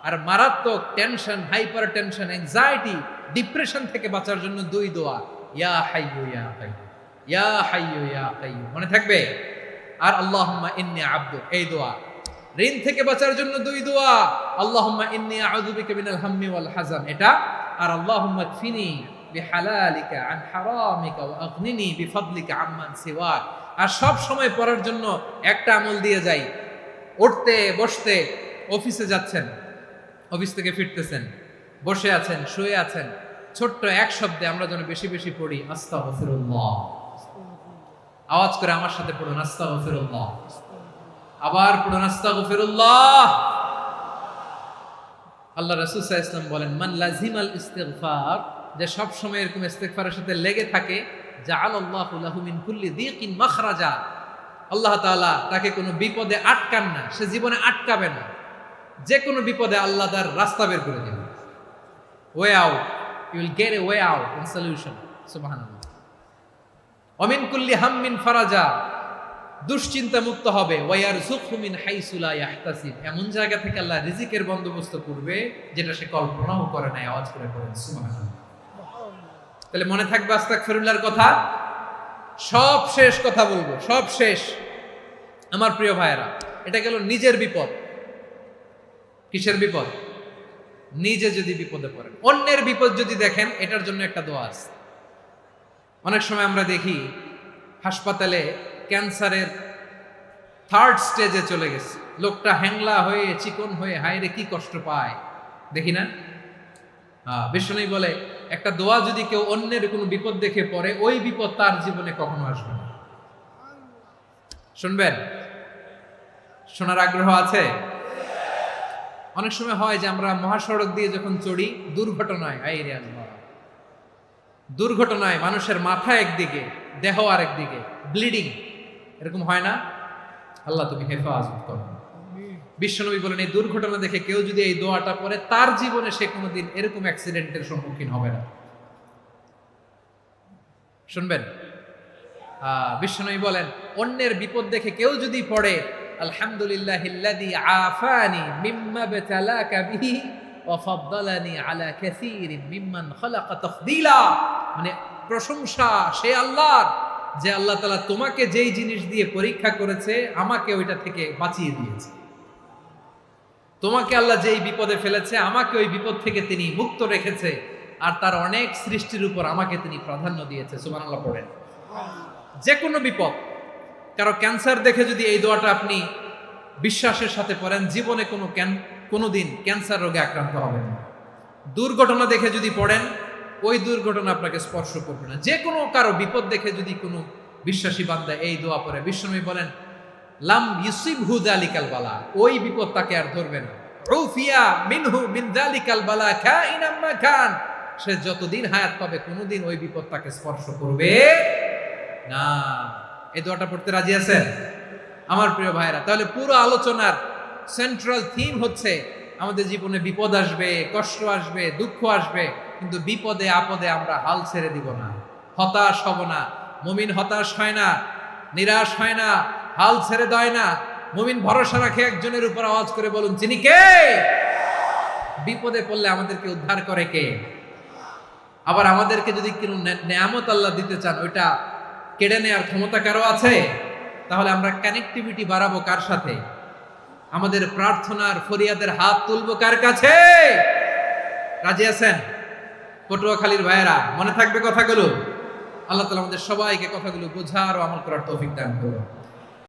আর মারাত্মক tension, hyper tension, anxiety, depression থেকে বাঁচার জন্য 2 দোয়া, ইয়া হাইয়্যু ইয়া কাইয়্যুম, ইয়া হাইয়্যু ইয়া কাইয়্যুম, মনে থাকবে? আর আল্লাহুম্মা ইন্নী আবদুক, এই দোয়া। ঋণ থেকে বাঁচার জন্য 2 দোয়া, আল্লাহুম্মা ইন্নী আউযু বিকা মিনাল হাম্মি ওয়াল হাযান, এটা। আর আল্লাহুম্মা কফিনি বিহালালিকা আন হারামিকা ওয়া আগনিনি বিফাদলিকা আম্মান সিওয়াক। আর সব সময় পড়ার জন্য একটা আমল দিয়ে যাই, উঠতে বসতে, অফিসে যাচ্ছেন, অফিস থেকে ফিরতেছেন, বসে আছেন, শুয়ে আছেন, ছোট্ট এক শব্দে আমরা যেন বেশি বেশি পড়ি, আস্তাগফিরুল্লাহ। আওয়াজ করে আমার সাথে পড়ুন, আস্তাগফিরুল্লাহ। আবার পড়ুন, আস্তাগফিরুল্লাহ। আল্লাহ রাসূল সাল্লাল্লাহু আলাইহি ওয়াসাল্লাম বলেন, মান লাজিমাল ইস্তিগফার, যে সব সময় এরকম ইস্তিগফারের সাথে লেগে থাকে, জাআলাল্লাহু লাহু মিন কুল্লি যিকিন মাখরাজা, আল্লাহ তাআলা তাকে কোনো বিপদে আটকান না, সে জীবনে আটকাবে না, যে কোনো বিপদে আল্লাহ তার রাস্তা বের করে দেবে। Way out, you will get a way out and solution. সুবহানাল্লাহ। ওয়া মিন কুল্লি হাম্মিন ফারাজা, দুশ্চিন্তা মুক্ত হবে। ওয়ায়ারযুকহু মিন হাইসু লা ইয়াহতাসিব, এমন জায়গা থেকে আল্লাহ রিজিকের বন্দোবস্ত করবে যেটা সে কল্পনাও করে নাই। আওয়াজ করে পড়েন সুবহানাল্লাহ। তাহলে মনে থাকবে আস্তাগফিরুল্লাহর কথা। সব শেষ কথা বলবো, সব শেষ। আমার প্রিয় ভাইয়েরা, এটা গেল নিজের বিপদ। কিসের বিপদ? নিজে যদি বিপদে পড়েন, অন্যের বিপদ যদি দেখেন, এটার জন্য একটা দোয়া আছে। অনেক সময় আমরা দেখি হাসপাতালে ক্যান্সারের 3rd স্টেজে চলে গেছে, লোকটা হ্যাংলা হয়ে চিকন হয়ে হায়রে কি কষ্ট পায়, দেখি না? বিষ্ণু বলে একটা দোয়া যদি কেউ অন্যের কোনো বিপদ দেখে পড়ে, ওই বিপদ তার জীবনে কখনো আসবে না। শুনবেন? শোনার আগ্রহ আছে? অনেক সময় হয় যে আমরা মহাসড়ক দিয়ে যখন চড়ি, দুর্ঘটনায়, আইরে আল্লাহ, দুর্ঘটনায় মানুষের মাথা একদিকে, দেহ আরেকদিকে, ব্লিডিং, এরকম হয় না? আল্লাহ তুমি হেফাজত করো। বিশ্বনবী বলেন এই দুর্ঘটনা দেখে কেউ যদি এই দোয়াটা পড়ে, তার জীবনে সে কোনোদিন এরকম অ্যাক্সিডেন্টের সম্মুখীন হবে না। শুনবেন? বিশ্বনবী বলেন অন্যের বিপদ দেখে কেউ যদি পড়ে, আলহামদুলিল্লাহিল্লাযী আফানি মিম্মা বাতালাকা বিহি ওয়া ফাদ্দালানি আলা কাসীরিন মিম্মান খালাকা তাফদীলা, মানে প্রশংসা সে আল্লাহর, যে আল্লাহ তাআলা তোমাকে যেই জিনিস দিয়ে পরীক্ষা করেছে, আমাকে ওইটা থেকে বাঁচিয়ে দিয়েছে। তোমাকে আল্লাহ যেই বিপদে ফেলেছে, আমাকে ওই বিপদ থেকে তিনি মুক্ত রেখেছে, আর তার অনেক সৃষ্টির উপর আমাকে তিনি প্রাধান্য দিয়েছে। সুবহানাল্লাহ পড়েন। যে কোনো বিপদ, কারো ক্যান্সার দেখে যদি এই দোয়াটা আপনি বিশ্বাসের সাথে পড়েন, জীবনে কোনোদিন ক্যান্সার রোগে আক্রান্ত হবেন না। দুর্ঘটনা দেখে যদি পড়েন, ওই দুর্ঘটনা আপনাকে স্পর্শ করবে না। যে কোনো কারো বিপদ দেখে যদি কোনো বিশ্বাসী বান্দা এই দোয়া পড়ে, বিশ্বনবী বলেন লাম ইউসিবহু যালিকাল বালা, ওই বিপদ তাকে আর ধরবে না। উফিয়া মিনহু মিন যালিকাল বালা কাইনাম মা কান, সে যতদিন হায়াত পাবে কোনোদিন ওই বিপদ তাকে স্পর্শ করবে না। এই দোয়াটা পড়তে রাজি আছেন আমার প্রিয় ভাইরা? তাহলে পুরো আলোচনার সেন্ট্রাল থিম হচ্ছে আমাদের জীবনে বিপদ আসবে, কষ্ট আসবে, দুঃখ আসবে, কিন্তু বিপদে আপদে আমরা হাল ছেড়ে দিব না, হতাশ হব না। মুমিন হতাশ হয় না, নিরাশ হয় না, হাল ছেড়ে দেয় না। মুমিন ভরসা রাখে একজনের উপর। আওয়াজ করে বলুন, যিনি কে? বিপদে পড়লে আমাদেরকে উদ্ধার করে কে? আবার আমাদেরকে যদি কোনো নেয়ামত আল্লাহ দিতে চান, ওইটা কেড়ে নেওয়ার ক্ষমতা কারো আছে? তাহলে আমরা কানেক্টিভিটি বাড়াবো কার সাথে? আমাদের প্রার্থনার ফরিয়াদের হাত তুলবো কার কাছে? রাজি আছেন পটুয়াখালীর ভাইয়েরা? মনে থাকবে কথাগুলো? আল্লাহ তাআলা আমাদের সবাইকে কথাগুলো বোঝার ও আমল করার তৌফিক দান করুন।